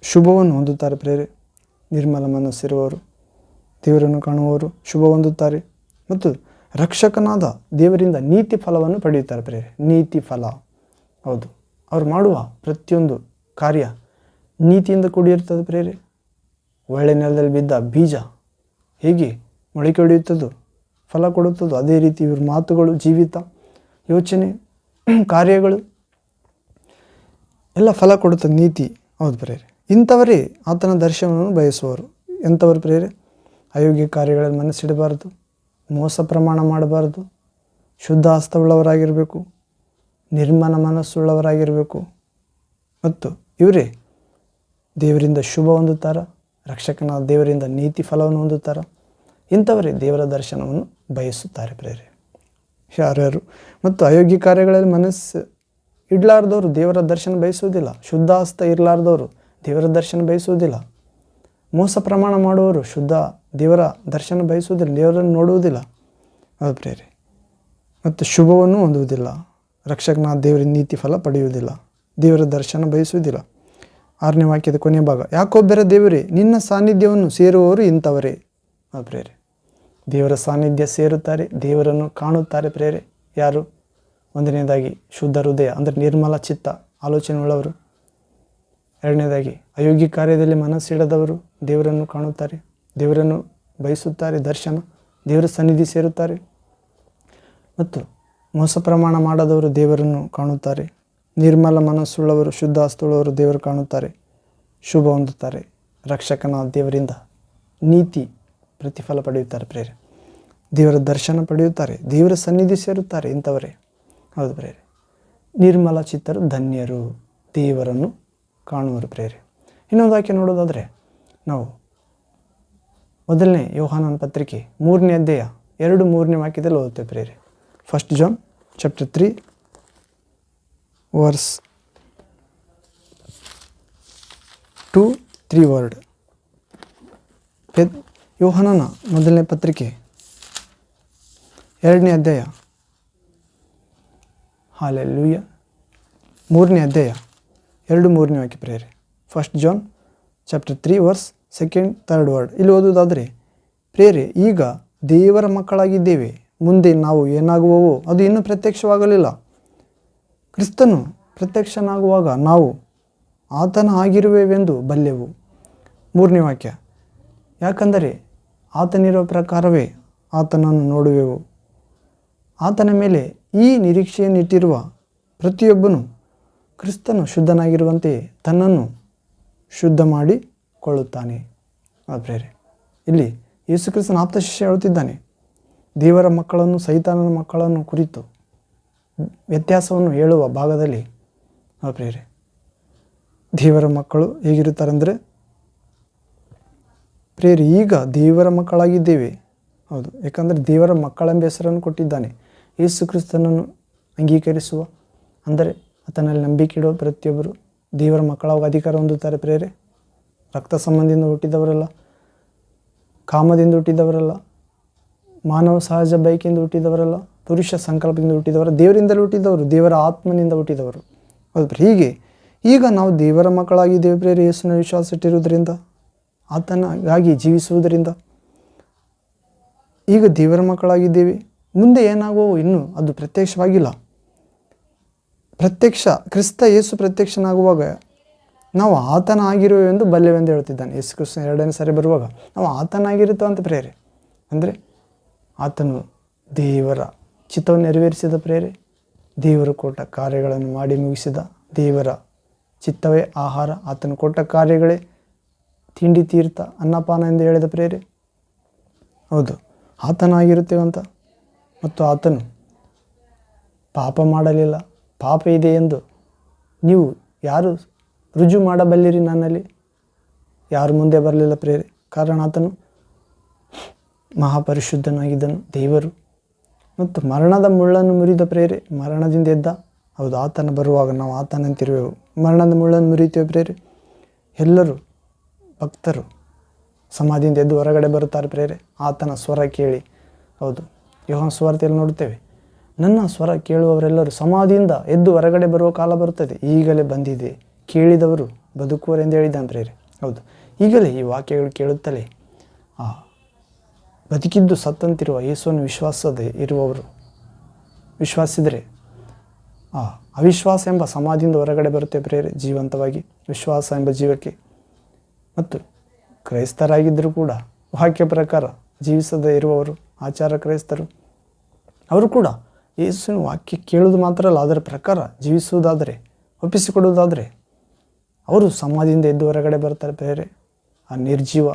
ಶುಭವನ್ನು ಹೊಂದುತ್ತಾರೆ ಪ್ರೇರೆ. ನಿರ್ಮಲ ಮನಸ್ಸಿರುವವರು ದೇವರನ್ನು ಕಾಣುವವರು ಶುಭ ಹೊಂದುತ್ತಾರೆ ಮತ್ತು ರಕ್ಷಕನಾದ ದೇವರಿಂದ ನೀತಿ ಫಲವನ್ನು ಪಡೆಯುತ್ತಾರೆ ಪ್ರೇರೆ. ನೀತಿ ಫಲ, ಹೌದು, ಅವರು ಮಾಡುವ ಪ್ರತಿಯೊಂದು ಕಾರ್ಯ ನೀತಿಯಿಂದ ಕೂಡಿರುತ್ತದೆ ಪ್ರೇರೆ. ಒಳ್ಳೆ ನೆಲದಲ್ಲಿ ಬಿದ್ದ ಬೀಜ ಹೇಗೆ ಮೊಳಕೆ ಹೊಡೆಯುತ್ತದೋ, ಫಲ ಕೊಡುತ್ತದೋ, ಅದೇ ರೀತಿ ಇವ್ರ ಮಾತುಗಳು, ಜೀವಿತ, ಯೋಚನೆ, ಕಾರ್ಯಗಳು ಎಲ್ಲ ಫಲ ಕೊಡುತ್ತದೆ, ನೀತಿ. ಹೌದು ಪ್ರೇರೆ. ಇಂಥವರೇ ಆತನ ದರ್ಶನವನ್ನು ಬಯಸುವವರು. ಎಂಥವರು ಪ್ರೇರೆ? ಅಯೋಗ್ಯ ಕಾರ್ಯಗಳಲ್ಲಿ ಮನಸ್ಸಿಡಬಾರದು, ಮೋಸ ಪ್ರಮಾಣ ಮಾಡಬಾರದು, ಶುದ್ಧ ಹಸ್ತವುಳ್ಳವರಾಗಿರಬೇಕು, ನಿರ್ಮಲ ಮನಸ್ಸುಳ್ಳವರಾಗಿರಬೇಕು. ಮತ್ತು ಇವರೇ ದೇವರಿಂದ ಶುಭ ಹೊಂದುತ್ತಾರೆ, ರಕ್ಷಕನಾದ ದೇವರಿಂದ ನೀತಿ ಫಲವನ್ನು ಹೊಂದುತ್ತಾರೆ. ಇಂಥವರೇ ದೇವರ ದರ್ಶನವನ್ನು ಬಯಸುತ್ತಾರೆ ಪ್ರೇರೆ. ಯಾರ್ಯಾರು? ಮತ್ತು ಅಯೋಗ್ಯ ಕಾರ್ಯಗಳಲ್ಲಿ ಮನಸ್ಸು ಇಡಲಾರ್ದವರು ದೇವರ ದರ್ಶನ ಬಯಸುವುದಿಲ್ಲ. ಶುದ್ಧ ಹಸ್ತ ಇರಲಾರ್ದವರು ದೇವರ ದರ್ಶನ ಬಯಸುವುದಿಲ್ಲ. ಮೋಸ ಪ್ರಮಾಣ ಮಾಡುವವರು ದೇವರ ದರ್ಶನ ಬಯಸುವುದಿಲ್ಲ, ದೇವರನ್ನು ನೋಡುವುದಿಲ್ಲ. ಅದು ಪ್ರೇರೆ. ಮತ್ತು ಶುಭವನ್ನು ಹೊಂದುವುದಿಲ್ಲ, ರಕ್ಷಕನಾದ ದೇವರ ನೀತಿ ಫಲ ಪಡೆಯುವುದಿಲ್ಲ, ದೇವರ ದರ್ಶನ ಬಯಸುವುದಿಲ್ಲ. 6ನೇ ವಾಕ್ಯದ ಕೊನೆಯ ಭಾಗ, ಯಾಕೋಬ್ಯರ ದೇವರೇ ನಿನ್ನ ಸಾನ್ನಿಧ್ಯವನ್ನು ಸೇರುವವರು ಇಂಥವರೇ. ಪ್ರೇರೆ ದೇವರ ಸಾನ್ನಿಧ್ಯ ಸೇರುತ್ತಾರೆ, ದೇವರನ್ನು ಕಾಣುತ್ತಾರೆ ಪ್ರೇರೆ. ಯಾರು? 1ನೇದಾಗಿ ಶುದ್ಧ ಹೃದಯ ಅಂದರೆ ನಿರ್ಮಲ ಚಿತ್ತ ಆಲೋಚನೆ ಉಳ್ಳವರು. 2ನೇದಾಗಿ ಅಯೋಗ್ಯ ಕಾರ್ಯದಲ್ಲಿ ಮನಸ್ಸಿಡದವರು ದೇವರನ್ನು ಕಾಣುತ್ತಾರೆ, ದೇವರನ್ನು ಬಯಸುತ್ತಾರೆ, ದರ್ಶನ ದೇವರ ಸನ್ನಿಧಿ ಸೇರುತ್ತಾರೆ. ಮತ್ತು ಮೋಸ ಪ್ರಮಾಣ ಮಾಡದವರು ದೇವರನ್ನು ಕಾಣುತ್ತಾರೆ. ನಿರ್ಮಲ ಮನಸ್ಸುಳ್ಳವರು, ಶುದ್ಧ ಹಸ್ತುಳ್ಳವರು ದೇವರು ಕಾಣುತ್ತಾರೆ, ಶುಭ ಹೊಂದುತ್ತಾರೆ. ರಕ್ಷಕನ ದೇವರಿಂದ ನೀತಿ ಪ್ರತಿಫಲ ಪಡೆಯುತ್ತಾರೆ ಪ್ರೇರೆ. ದೇವರ ದರ್ಶನ ಪಡೆಯುತ್ತಾರೆ, ದೇವರ ಸನ್ನಿಧಿ ಸೇರುತ್ತಾರೆ ಇಂಥವರೇ. ಹೌದು ಪ್ರೇರೆ. ನಿರ್ಮಲ ಚಿತ್ತರು ಧನ್ಯರು, ದೇವರನ್ನು ಕಾಣುವರು ಪ್ರೇರೆ. ಇನ್ನೊಂದು ವಾಕ್ಯ ನೋಡೋದಾದರೆ ನಾವು 1ನೇ ಯೋಹಾನನ ಪತ್ರಿಕೆ 3ನೇ ಅಧ್ಯಾಯ 2-3ನೇ ವಾಕ್ಯದಲ್ಲಿ ಓದುತ್ತೇವೆ ಪ್ರೇರೆ. 1 John chapter 3 verse 2-3 ವರ್ಡ್. ಯೋಹಾನನ 1ನೇ ಪತ್ರಿಕೆ 2ನೇ ಅಧ್ಯಾಯ, ಹಾಲೆಲೂಯ, 3ನೇ ಅಧ್ಯಾಯ 2-3ನೇ ವಾಕ್ಯ ಪ್ರೇರೆ. 1 John chapter 3 verse 2nd 3rd word. ಇಲ್ಲಿ ಓದುವುದಾದರೆ, ಪ್ರೇರೆ ಈಗ ದೇವರ ಮಕ್ಕಳಾಗಿದ್ದೇವೆ, ಮುಂದೆ ನಾವು ಏನಾಗುವವೋ ಅದು ಇನ್ನೂ ಪ್ರತ್ಯಕ್ಷವಾಗಲಿಲ್ಲ. ಕ್ರಿಸ್ತನು ಪ್ರತ್ಯಕ್ಷನಾಗುವಾಗ ನಾವು ಆತನ ಆಗಿರುವೆವೆಂದು ಬಲ್ಲೆವು. 3ನೇ ವಾಕ್ಯ, ಯಾಕಂದರೆ ಆತನಿರುವ ಪ್ರಕಾರವೇ ಆತನನ್ನು ನೋಡುವೆವು. ಆತನ ಮೇಲೆ ಈ ನಿರೀಕ್ಷೆಯನ್ನಿಟ್ಟಿರುವ ಪ್ರತಿಯೊಬ್ಬನು ಕ್ರಿಸ್ತನು ಶುದ್ಧನಾಗಿರುವಂತೆಯೇ ತನ್ನನ್ನು ಶುದ್ಧ ಮಾಡಿಕೊಳ್ಳುತ್ತಾನೆ. ಪ್ರೇರೆ ಇಲ್ಲಿ ಯೇಸು ಕ್ರಿಸ್ತನ ಆಪ್ತ ಶಿಷ್ಯ ಹೇಳುತ್ತಿದ್ದಾನೆ, ದೇವರ ಮಕ್ಕಳನ್ನು ಸೈತಾನನ ಮಕ್ಕಳನ್ನು ಕುರಿತು ವ್ಯತ್ಯಾಸವನ್ನು ಹೇಳುವ ಭಾಗದಲ್ಲಿ. ಪ್ರೇರೆ ದೇವರ ಮಕ್ಕಳು ಹೇಗಿರುತ್ತಾರೆಂದರೆ, ಪ್ರೇರೆ ಈಗ ದೇವರ ಮಕ್ಕಳಾಗಿದ್ದೇವೆ. ಹೌದು, ಯಾಕಂದರೆ ದೇವರ ಮಕ್ಕಳೆಂಬ ಹೆಸರನ್ನು ಕೊಟ್ಟಿದ್ದಾನೆ. ಯೇಸು ಕ್ರಿಸ್ತನನ್ನು ಅಂಗೀಕರಿಸುವ ಅಂದರೆ ಆತನಲ್ಲಿ ನಂಬಿಕೆ ಇಡುವ ಪ್ರತಿಯೊಬ್ಬರು ದೇವರ ಮಕ್ಕಳಾಗ ಅಧಿಕಾರ ಹೊಂದುತ್ತಾರೆ ಪ್ರೇರೆ. ರಕ್ತ ಸಂಬಂಧದಿಂದ ಹುಟ್ಟಿದವರಲ್ಲ, ಕಾಮದಿಂದ ಹುಟ್ಟಿದವರಲ್ಲ, ಮಾನವ ಸಹಜ ಬಯಕೆಯಿಂದ ಹುಟ್ಟಿದವರಲ್ಲ, ಪುರುಷ ಸಂಕಲ್ಪದಿಂದ ಹುಟ್ಟಿದವರು, ದೇವರಿಂದಲೇ ಹುಟ್ಟಿದವರು, ದೇವರ ಆತ್ಮನಿಂದ ಹುಟ್ಟಿದವರು. ಹೌದು, ಹೀಗೆ ಈಗ ನಾವು ದೇವರ ಮಕ್ಕಳಾಗಿದ್ದೇವೆ ಪ್ರೇರೆ. ಯೇಸುವಿನ ವಿಶ್ವಾಸ ಇಟ್ಟಿರುವುದರಿಂದ, ಆತನಿಗಾಗಿ ಜೀವಿಸುವುದರಿಂದ ಈಗ ದೇವರ ಮಕ್ಕಳಾಗಿದ್ದೇವೆ. ಮುಂದೆ ಏನಾಗುವವು ಇನ್ನೂ ಅದು ಪ್ರತ್ಯಕ್ಷವಾಗಿಲ್ಲ. ಕ್ರಿಸ್ತ ಯೇಸು ಪ್ರತ್ಯಕ್ಷನಾಗುವಾಗ ನಾವು ಆತನ ಆಗಿರುವೆವೆಂದು ಬಲ್ಲೆವೆಂದು ಹೇಳ್ತಿದ್ದಾನೆ. ಯೇಸು ಕ್ರಿಸ್ತನ 2ನೇ ಸಾರಿ ಬರುವಾಗ ನಾವು ಆತನಾಗಿರುತ್ತೋ ಅಂತ ಪ್ರೇರೆ. ಅಂದರೆ ಆತನು ದೇವರ ಚಿತ್ತವನ್ನು ನೆರವೇರಿಸಿದ ಪ್ರೇರೆ, ದೇವರು ಕೊಟ್ಟ ಕಾರ್ಯಗಳನ್ನು ಮಾಡಿ ಮುಗಿಸಿದ. ದೇವರ ಚಿತ್ತವೇ ಆಹಾರ, ಆತನು ಕೊಟ್ಟ ಕಾರ್ಯಗಳೇ ತಿಂಡಿ ತೀರ್ಥ ಅನ್ನಪಾನ ಎಂದು ಹೇಳಿದ ಪ್ರೇರೆ. ಹೌದು, ಆತನಾಗಿರುತ್ತೇವಂತ. ಮತ್ತು ಆತನು ಪಾಪ ಮಾಡಲಿಲ್ಲ, ಪಾಪ ಇದೆ ಎಂದು ನೀವು ಯಾರು ರುಜು ಮಾಡಬಲ್ಲಿರಿ? ನನ್ನಲ್ಲಿ ಯಾರು ಮುಂದೆ ಬರಲಿಲ್ಲ ಪ್ರೇರೆ. ಕಾರಣ ಆತನು ಮಹಾಪರಿಶುದ್ಧನಾಗಿದ್ದನು, ದೇವರು. ಮತ್ತು ಮರಣದ ಮುಳ್ಳನ್ನು ಮುರಿದ ಪ್ರೇರೆ, ಮರಣದಿಂದ ಎದ್ದ. ಹೌದು, ಆತನ ಬರುವಾಗ ನಾವು ಆತನಂತಿರುವೆವು. ಮರಣದ ಮುಳ್ಳನ್ನು ಮುರಿತೇವೆ ಪ್ರೇರೆ. ಎಲ್ಲರೂ ಭಕ್ತರು ಸಮಾಧಿಯಿಂದ ಎದ್ದು ಹೊರಗಡೆ ಬರುತ್ತಾರೆ ಪ್ರೇರೆ, ಆತನ ಸ್ವರ ಕೇಳಿ. ಹೌದು, ಯೋಹಾನ ಸುವಾರ್ತೆಯಲ್ಲಿ ನೋಡುತ್ತೇವೆ, ನನ್ನ ಸ್ವರ ಕೇಳುವವರೆಲ್ಲರೂ ಸಮಾಧಿಯಿಂದ ಎದ್ದು ಹೊರಗಡೆ ಬರುವ ಕಾಲ ಬರುತ್ತದೆ, ಈಗಲೇ ಬಂದಿದೆ, ಕೇಳಿದವರು ಬದುಕುವರೆಂದು ಹೇಳಿದ್ದಾನೆ ಪ್ರೇರೆ. ಹೌದು, ಈಗಲೇ ಈ ವಾಕ್ಯಗಳು ಕೇಳುತ್ತಲೇ ಬದುಕಿದ್ದು ಸತ್ತಂತಿರುವ ಯೇಸುವನ್ನು ಇರುವವರು ವಿಶ್ವಾಸಿದರೆ ಅವಿಶ್ವಾಸ ಎಂಬ ಸಮಾಧಿಯಿಂದ ಹೊರಗಡೆ ಬರುತ್ತೆ ಪ್ರೇರೆ, ಜೀವಂತವಾಗಿ ವಿಶ್ವಾಸ ಎಂಬ ಜೀವಕ್ಕೆ. ಮತ್ತು ಕ್ರೈಸ್ತರಾಗಿದ್ದರೂ ಕೂಡ ವಾಕ್ಯ ಪ್ರಕಾರ ಜೀವಿಸದೇ ಇರುವವರು, ಆಚಾರ ಕ್ರೈಸ್ತರು, ಅವರು ಕೂಡ ಯೇಸುವಿನ ವಾಕ್ಯ ಕೇಳುವುದು ಮಾತ್ರ ಅಲ್ಲ, ಅದರ ಪ್ರಕಾರ ಜೀವಿಸುವುದಾದರೆ, ಒಪ್ಪಿಸಿಕೊಡುವುದಾದರೆ ಅವರು ಸಮಾಧಿಯಿಂದ ಎದ್ದು ಹೊರಗಡೆ ಬರ್ತಾರೆ ಬೇರೆ. ಆ ನಿರ್ಜೀವ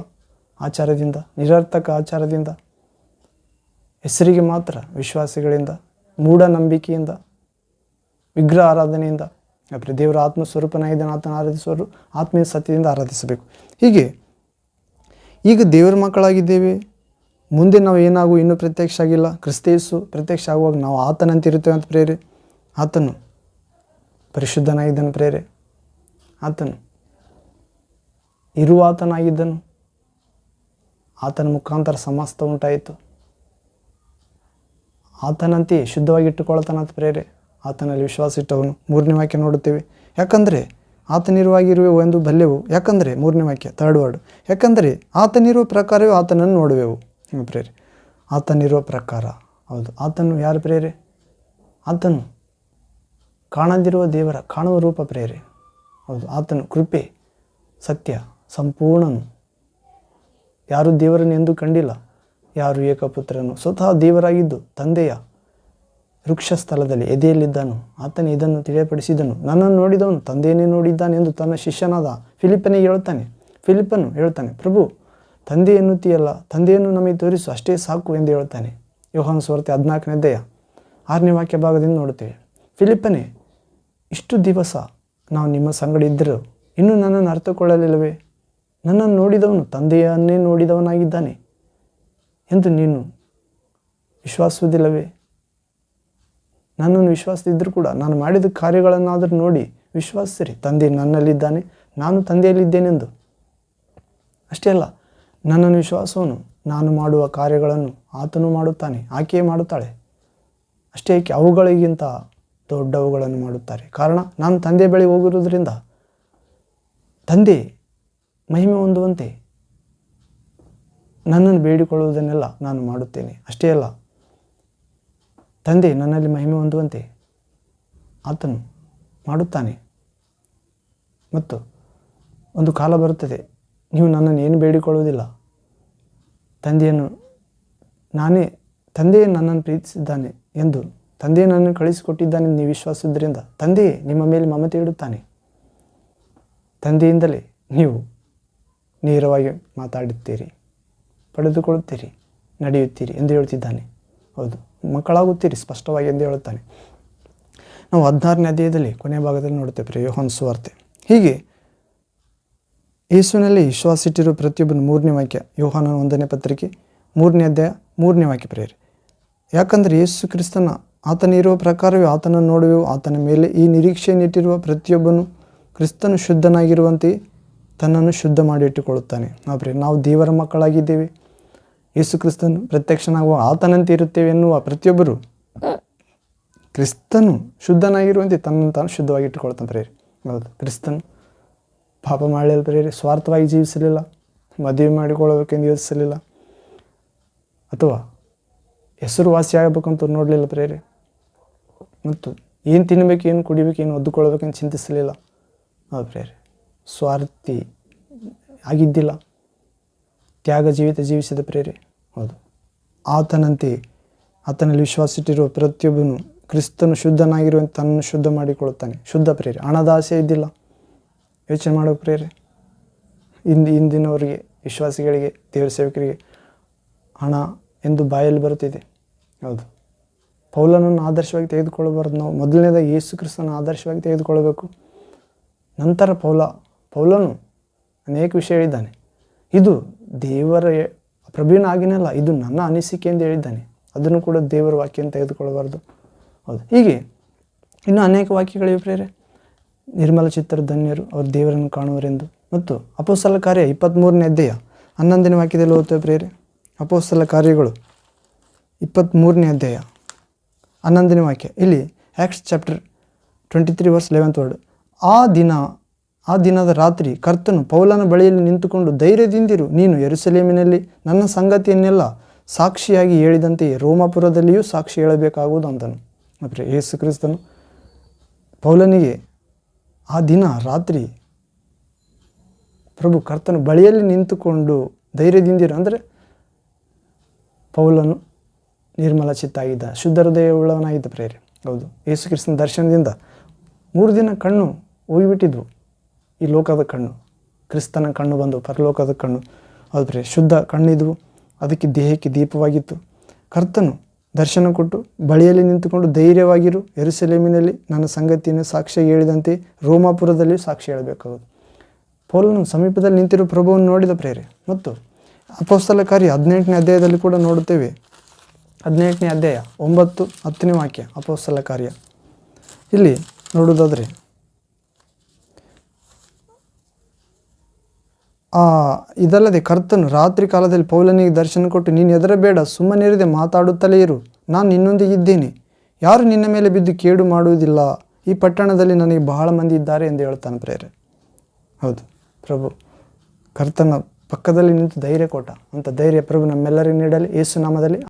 ಆಚಾರದಿಂದ, ನಿರರ್ಥಕ ಆಚಾರದಿಂದ, ಹೆಸರಿಗೆ ಮಾತ್ರ ವಿಶ್ವಾಸಿಗಳಿಂದ, ಮೂಢನಂಬಿಕೆಯಿಂದ, ವಿಗ್ರಹ ಆರಾಧನೆಯಿಂದ, ದೇವರ ಆತ್ಮಸ್ವರೂಪನಾಗಿದ್ದಾನೆ, ಆತನ ಆರಾಧಿಸುವರು ಆತ್ಮೀಯ ಸತ್ಯದಿಂದ ಆರಾಧಿಸಬೇಕು. ಹೀಗೆ ಈಗ ದೇವರ ಮಕ್ಕಳಾಗಿದ್ದೇವೆ, ಮುಂದೆ ನಾವು ಏನಾಗುವ ಇನ್ನೂ ಪ್ರತ್ಯಕ್ಷ ಆಗಿಲ್ಲ. ಕ್ರಿಸ್ತೇಸು ಪ್ರತ್ಯಕ್ಷ ಆಗುವಾಗ ನಾವು ಆತನಂತಿರುತ್ತೇವೆ ಅಂತ ಪ್ರೇರೆ. ಆತನು ಪರಿಶುದ್ಧನಾಗಿದ್ದನು ಪ್ರೇರೆ, ಆತನು ಇರುವಾತನಾಗಿದ್ದನು, ಆತನ ಮುಖಾಂತರ ಸಮಸ್ತ ಉಂಟಾಯಿತು. ಆತನಂತೆ ಶುದ್ಧವಾಗಿ ಇಟ್ಟುಕೊಳ್ತಾನಂತ ಪ್ರೇರೆ, ಆತನಲ್ಲಿ ವಿಶ್ವಾಸ ಇಟ್ಟವನು. 3ನೇ ವಾಕ್ಯ ನೋಡುತ್ತೇವೆ, ಯಾಕಂದರೆ ಆತನಿರುವಾಗಿರುವೆವು ಎಂದು ಬಲ್ಲೆವು. ಯಾಕಂದರೆ 3ನೇ ವಾಕ್ಯ 3rd ವರ್ಡ್, ಯಾಕಂದರೆ ಆತನಿರುವ ಪ್ರಕಾರವೇ ಆತನನ್ನು ನೋಡುವೆವು. ಪ್ರೇರೆ ಆತನಿರುವ ಪ್ರಕಾರ, ಹೌದು, ಆತನು ಯಾರು ಪ್ರೇರೆ? ಆತನು ಕಾಣದಿರುವ ದೇವರ ಕಾಣುವ ರೂಪ ಪ್ರೇರೆ. ಹೌದು, ಆತನು ಕೃಪೆ, ಸತ್ಯ, ಸಂಪೂರ್ಣನು. ಯಾರು ದೇವರನ್ನು ಎಂದೂ ಕಂಡಿಲ್ಲ. ಯಾರು ಏಕಪುತ್ರನು ಸ್ವತಃ ದೇವರಾಗಿದ್ದು ತಂದೆಯ ವೃಕ್ಷ ಸ್ಥಳದಲ್ಲಿ ಎದೆಯಲ್ಲಿದ್ದನು. ಆತನು ಇದನ್ನು ತಿಳಿಯಪಡಿಸಿದನು. ನನ್ನನ್ನು ನೋಡಿದವನು ತಂದೆಯನ್ನೇ ನೋಡಿದ್ದಾನೆ ಎಂದು ತನ್ನ ಶಿಷ್ಯನಾದ ಫಿಲಿಪ್ಪನಿಗೆ ಹೇಳ್ತಾನೆ. ಫಿಲಿಪ್ಪನು ಹೇಳ್ತಾನೆ, ಪ್ರಭು, ತಂದೆ ಎನ್ನುತ್ತೀಯಲ್ಲ, ತಂದೆಯನ್ನು ನಮಗೆ ತೋರಿಸು, ಅಷ್ಟೇ ಸಾಕು ಎಂದು ಹೇಳ್ತಾನೆ. ಯೋಹಾನ ಸುವಾರ್ತೆ 14ನೇ ಅಧ್ಯಾಯ 6ನೇ ವಾಕ್ಯ ಭಾಗದಿಂದ ನೋಡುತ್ತೇವೆ. ಫಿಲಿಪ್ಪನೇ, ಇಷ್ಟು ದಿವಸ ನಾವು ನಿಮ್ಮ ಸಂಗಡ ಇದ್ದರೂ ಇನ್ನೂ ನನ್ನನ್ನು ಅರ್ಥಕೊಳ್ಳಲಿಲ್ಲವೇ? ನನ್ನನ್ನು ನೋಡಿದವನು ತಂದೆಯನ್ನೇ ನೋಡಿದವನಾಗಿದ್ದಾನೆ ಎಂದು ನೀನು ವಿಶ್ವಾಸುವುದಿಲ್ಲವೇ? ನನ್ನನ್ನು ವಿಶ್ವಾಸದಿದ್ದರೂ ಕೂಡ ನಾನು ಮಾಡಿದ ಕಾರ್ಯಗಳನ್ನಾದರೂ ನೋಡಿ ವಿಶ್ವಾಸಿಸಿರಿ. ತಂದೆ ನನ್ನಲ್ಲಿದ್ದಾನೆ, ನಾನು ತಂದೆಯಲ್ಲಿದ್ದೇನೆಂದು. ಅಷ್ಟೇ ಅಲ್ಲ, ನನ್ನನ್ನು ವಿಶ್ವಾಸವನು ನಾನು ಮಾಡುವ ಕಾರ್ಯಗಳನ್ನು ಆತನು ಮಾಡುತ್ತಾನೆ, ಆಕೆಯೇ ಮಾಡುತ್ತಾಳೆ. ಅಷ್ಟೇ ಏಕೆ, ಅವುಗಳಿಗಿಂತ ದೊಡ್ಡವುಗಳನ್ನು ಮಾಡುತ್ತಾರೆ. ಕಾರಣ ನಾನು ತಂದೆ ಬಳಿ ಹೋಗಿರುವುದರಿಂದ ತಂದೆ ಮಹಿಮೆ ಹೊಂದುವಂತೆ ನನ್ನನ್ನು ಬೇಡಿಕೊಳ್ಳುವುದನ್ನೆಲ್ಲ ನಾನು ಮಾಡುತ್ತೇನೆ. ಅಷ್ಟೇ ಅಲ್ಲ, ತಂದೆ ನನ್ನಲ್ಲಿ ಮಹಿಮೆ ಹೊಂದುವಂತೆ ಆತನು ಮಾಡುತ್ತಾನೆ. ಮತ್ತು ಒಂದು ಕಾಲ ಬರುತ್ತದೆ, ನೀವು ನನ್ನನ್ನು ಏನು ಬೇಡಿಕೊಳ್ಳುವುದಿಲ್ಲ, ತಂದೆಯೇ ನನ್ನನ್ನು ಪ್ರೀತಿಸಿದ್ದಾನೆ ಎಂದು, ತಂದೆಯೇ ನನ್ನನ್ನು ಕಳಿಸಿಕೊಟ್ಟಿದ್ದಾನೆ ನೀವು ವಿಶ್ವಾಸದಿಂದ ತಂದೆಯೇ ನಿಮ್ಮ ಮೇಲೆ ಮಮತೆ ಇಡುತ್ತಾನೆ. ತಂದೆಯಿಂದಲೇ ನೀವು ನೇರವಾಗಿ ಮಾತಾಡುತ್ತೀರಿ, ಪಡೆದುಕೊಳ್ಳುತ್ತೀರಿ, ನಡೆಯುತ್ತೀರಿ ಎಂದು ಹೇಳ್ತಿದ್ದಾನೆ. ಹೌದು, ಮಕ್ಕಳಾಗುತ್ತೀರಿ ಸ್ಪಷ್ಟವಾಗಿ ಎಂದು ಹೇಳುತ್ತಾನೆ. ನಾವು 16ನೇ ಅಧ್ಯಾಯದಲ್ಲಿ ಕೊನೆಯ ಭಾಗದಲ್ಲಿ ನೋಡುತ್ತೇವೆ ಯೋಹಾನ ಸುವಾರ್ತೆ. ಹೀಗೆ ಯೇಸುವಿನಲ್ಲಿ ವಿಶ್ವಾಸಿಟ್ಟಿರುವ ಪ್ರತಿಯೊಬ್ಬನು 3ನೇ ವಾಕ್ಯ, ಯೋಹಾನನ 1ನೇ ಪತ್ರಿಕೆ 3ನೇ ಅಧ್ಯಾಯ 3ನೇ ವಾಕ್ಯ ಪ್ರೇರೆ. ಯಾಕಂದರೆ ಯೇಸು ಕ್ರಿಸ್ತನ ಆತನ ಇರುವ ಪ್ರಕಾರವೇ ಆತನನ್ನು ನೋಡುವೆವು. ಆತನ ಮೇಲೆ ಈ ನಿರೀಕ್ಷೆಯನ್ನಿಟ್ಟಿರುವ ಪ್ರತಿಯೊಬ್ಬನು ಕ್ರಿಸ್ತನು ಶುದ್ಧನಾಗಿರುವಂತೆ ತನ್ನನ್ನು ಶುದ್ಧ ಮಾಡಿ ಇಟ್ಟುಕೊಳ್ಳುತ್ತಾನೆ. ನಾವು ದೇವರ ಮಕ್ಕಳಾಗಿದ್ದೇವೆ. ಯೇಸು ಕ್ರಿಸ್ತನು ಪ್ರತ್ಯಕ್ಷನಾಗುವ ಆತನಂತೆ ಇರುತ್ತೇವೆ ಎನ್ನುವ ಪ್ರತಿಯೊಬ್ಬರು ಕ್ರಿಸ್ತನು ಶುದ್ಧನಾಗಿರುವಂತೆ ತನ್ನನ್ನು ತಾನು ಶುದ್ಧವಾಗಿ ಇಟ್ಟುಕೊಳ್ತಾನೆ ಪ್ರೇರೆ. ಹೌದು, ಕ್ರಿಸ್ತನು ಪಾಪ ಮಾಡಲಿಲ್ಲ ಪ್ರೇರೆ, ಸ್ವಾರ್ಥವಾಗಿ ಜೀವಿಸಲಿಲ್ಲ, ಮದುವೆ ಮಾಡಿಕೊಳ್ಳಬೇಕೆಂದು ಯೋಚಿಸಲಿಲ್ಲ, ಅಥವಾ ಹೆಸರುವಾಸಿಯಾಗಬೇಕಂತ ನೋಡಲಿಲ್ಲ ಪ್ರೇರೆ, ಮತ್ತು ಏನು ತಿನ್ನಬೇಕು, ಏನು ಕುಡಿಬೇಕು, ಏನು ಒದ್ದುಕೊಳ್ಬೇಕಂತ ಚಿಂತಿಸಲಿಲ್ಲ. ಹೌದು ಪ್ರೇರೆ, ಸ್ವಾರ್ಥಿ ಆಗಿದ್ದಿಲ್ಲ, ತ್ಯಾಗ ಜೀವಿತ ಜೀವಿಸಿದ ಪ್ರೇರೆ. ಹೌದು, ಆತನಲ್ಲಿ ವಿಶ್ವಾಸಿಟ್ಟಿರುವ ಪ್ರತಿಯೊಬ್ಬನು ಕ್ರಿಸ್ತನು ಶುದ್ಧನಾಗಿರುವಂತೆ ತನ್ನನ್ನು ಶುದ್ಧ ಮಾಡಿಕೊಳ್ಳುತ್ತಾನೆ. ಶುದ್ಧ ಪ್ರೇರೆ, ಹಣದ ಆಸೆ ಇದ್ದಿಲ್ಲ. ಯೋಚನೆ ಮಾಡೋ ಪ್ರೇರೆ, ಇಂದಿನವರಿಗೆ ವಿಶ್ವಾಸಿಗಳಿಗೆ, ದೇವರ ಸೇವಕರಿಗೆ ಹಣ ಎಂದು ಬಾಯಲ್ಲಿ ಬರುತ್ತಿದೆ. ಹೌದು, ಪೌಲನನ್ನು ಆದರ್ಶವಾಗಿ ತೆಗೆದುಕೊಳ್ಳಬಾರ್ದು. ನಾವು ಮೊದಲನೇದಾಗಿ ಯೇಸು ಕ್ರಿಸ್ತನ ಆದರ್ಶವಾಗಿ ತೆಗೆದುಕೊಳ್ಳಬೇಕು. ನಂತರ ಪೌಲನು ಅನೇಕ ವಿಷಯ ಹೇಳಿದ್ದಾನೆ. ಇದು ದೇವರ ಪ್ರಭುವಿನ ಆಗಿನಲ್ಲ, ಇದು ನನ್ನ ಅನಿಸಿಕೆ ಎಂದು ಹೇಳಿದ್ದಾನೆ. ಅದನ್ನು ಕೂಡ ದೇವರ ವಾಕ್ಯವನ್ನು ತೆಗೆದುಕೊಳ್ಳಬಾರ್ದು. ಹೌದು, ಹೀಗೆ ಇನ್ನೂ ಅನೇಕ ವಾಕ್ಯಗಳಿವೆ ಪ್ರೇರೆ. ನಿರ್ಮಲ ಚಿತ್ತರು ಧನ್ಯರು, ಅವರು ದೇವರನ್ನು ಕಾಣುವರೆಂದು. ಮತ್ತು ಅಪೊಸ್ತಲ ಕಾರ್ಯ 23ನೇ ಅಧ್ಯಾಯ 11ನೇ ವಾಕ್ಯದಲ್ಲಿ ಓದ್ತೇವೆ ಪ್ರೇರೆ. ಅಪೊಸ್ತಲ ಕಾರ್ಯಗಳು 23ನೇ ಅಧ್ಯಾಯ 11ನೇ ವಾಕ್ಯ. ಇಲ್ಲಿ acts chapter 23 verse 11th word. ಆ ದಿನದ ರಾತ್ರಿ ಕರ್ತನು ಪೌಲನ ಬಳಿಯಲ್ಲಿ ನಿಂತುಕೊಂಡು, ಧೈರ್ಯದಿಂದಿರು, ನೀನು ಯೆರೂಸಲೇಮಿನಲ್ಲಿ ನನ್ನ ಸಂಗತಿಯನ್ನೆಲ್ಲ ಸಾಕ್ಷಿಯಾಗಿ ಹೇಳಿದಂತೆಯೇ ರೋಮಾಪುರದಲ್ಲಿಯೂ ಸಾಕ್ಷಿ ಹೇಳಬೇಕಾಗುವುದು ಅಂತನು. ಅಂದರೆ ಯೇಸು ಕ್ರಿಸ್ತನು ಪೌಲನಿಗೆ ಆ ದಿನ ರಾತ್ರಿ ಪ್ರಭು ಕರ್ತನು ಬಳಿಯಲ್ಲಿ ನಿಂತುಕೊಂಡು ಧೈರ್ಯದಿಂದಿರು ಅಂದರೆ ಪೌಲನು ನಿರ್ಮಲ ಚಿತ್ತ ಆಗಿದ್ದ, ಶುದ್ಧ ಹೃದಯ ಉಳ್ಳವನಾಗಿದ್ದ ಪ್ರೇರೆ. ಹೌದು, ಯೇಸು ಕ್ರಿಸ್ತನ ದರ್ಶನದಿಂದ 3 ದಿನ ಕಣ್ಣು ಹೋಗಿಬಿಟ್ಟಿದ್ವು. ಈ ಲೋಕದ ಕಣ್ಣು, ಕ್ರಿಸ್ತನ ಕಣ್ಣು ಬಂದು ಪರಲೋಕದ ಕಣ್ಣು. ಹೌದು ಪ್ರೇರೆ, ಶುದ್ಧ ಕಣ್ಣಿದ್ವು, ಅದಕ್ಕೆ ದೇಹಕ್ಕೆ ದೀಪವಾಗಿತ್ತು. ಕರ್ತನು ದರ್ಶನ ಕೊಟ್ಟು ಬಳಿಯಲ್ಲಿ ನಿಂತುಕೊಂಡು, ಧೈರ್ಯವಾಗಿರು, ಯೆರೂಸಲೇಮಿನಲ್ಲಿ ನನ್ನ ಸಂಗತಿಯನ್ನು ಸಾಕ್ಷಿಯಾಗಿ ಹೇಳಿದಂತೆ ರೋಮಾಪುರದಲ್ಲಿಯೂ ಸಾಕ್ಷಿ ಹೇಳಬೇಕಾಗುವುದು. ಪೌಲನು ಸಮೀಪದಲ್ಲಿ ನಿಂತಿರುವ ಪ್ರಭುವನ್ನು ನೋಡಿದ ಪ್ರೇರೆ. ಮತ್ತು ಅಪೊಸ್ತಲ ಕಾರ್ಯ 18ನೇ ಅಧ್ಯಾಯದಲ್ಲಿ ಕೂಡ ನೋಡುತ್ತೇವೆ. 18ನೇ ಅಧ್ಯಾಯ 9, 10ನೇ ವಾಕ್ಯ. ಅಪೊಸ್ತಲ ಕಾರ್ಯ ಇಲ್ಲಿ ನೋಡುವುದಾದರೆ, ಇದಲ್ಲದೆ ಕರ್ತನು ರಾತ್ರಿ ಕಾಲದಲ್ಲಿ ಪೌಲನಿಗೆ ದರ್ಶನ ಕೊಟ್ಟು, ನೀನು ಹೆದರಬೇಡ, ಸುಮ್ಮನಿರದೆ ಮಾತಾಡುತ್ತಲೇ ಇರು, ನಾನು ನಿನ್ನೊಂದಿಗೆ ಇದ್ದೇನೆ, ಯಾರು ನಿನ್ನ ಮೇಲೆ ಬಿದ್ದು ಕೇಡು ಮಾಡುವುದಿಲ್ಲ ಈ ಪಟ್ಟಣದಲ್ಲಿ ನನಗೆ ಬಹಳ ಮಂದಿ ಇದ್ದಾರೆ ಎಂದು ಹೇಳ್ತಾನೆ ಪ್ರೇರೆ. ಹೌದು, ಪ್ರಭು ಕರ್ತನ ಪಕ್ಕದಲ್ಲಿ ನಿಂತು ಧೈರ್ಯ ಕೊಟ್ಟ ಅಂತ ಧೈರ್ಯ ಪ್ರಭು ನಮ್ಮೆಲ್ಲರಿಗೂ ನೀಡಲಿ ಯೇಸು ನಾಮದಲ್ಲಿ.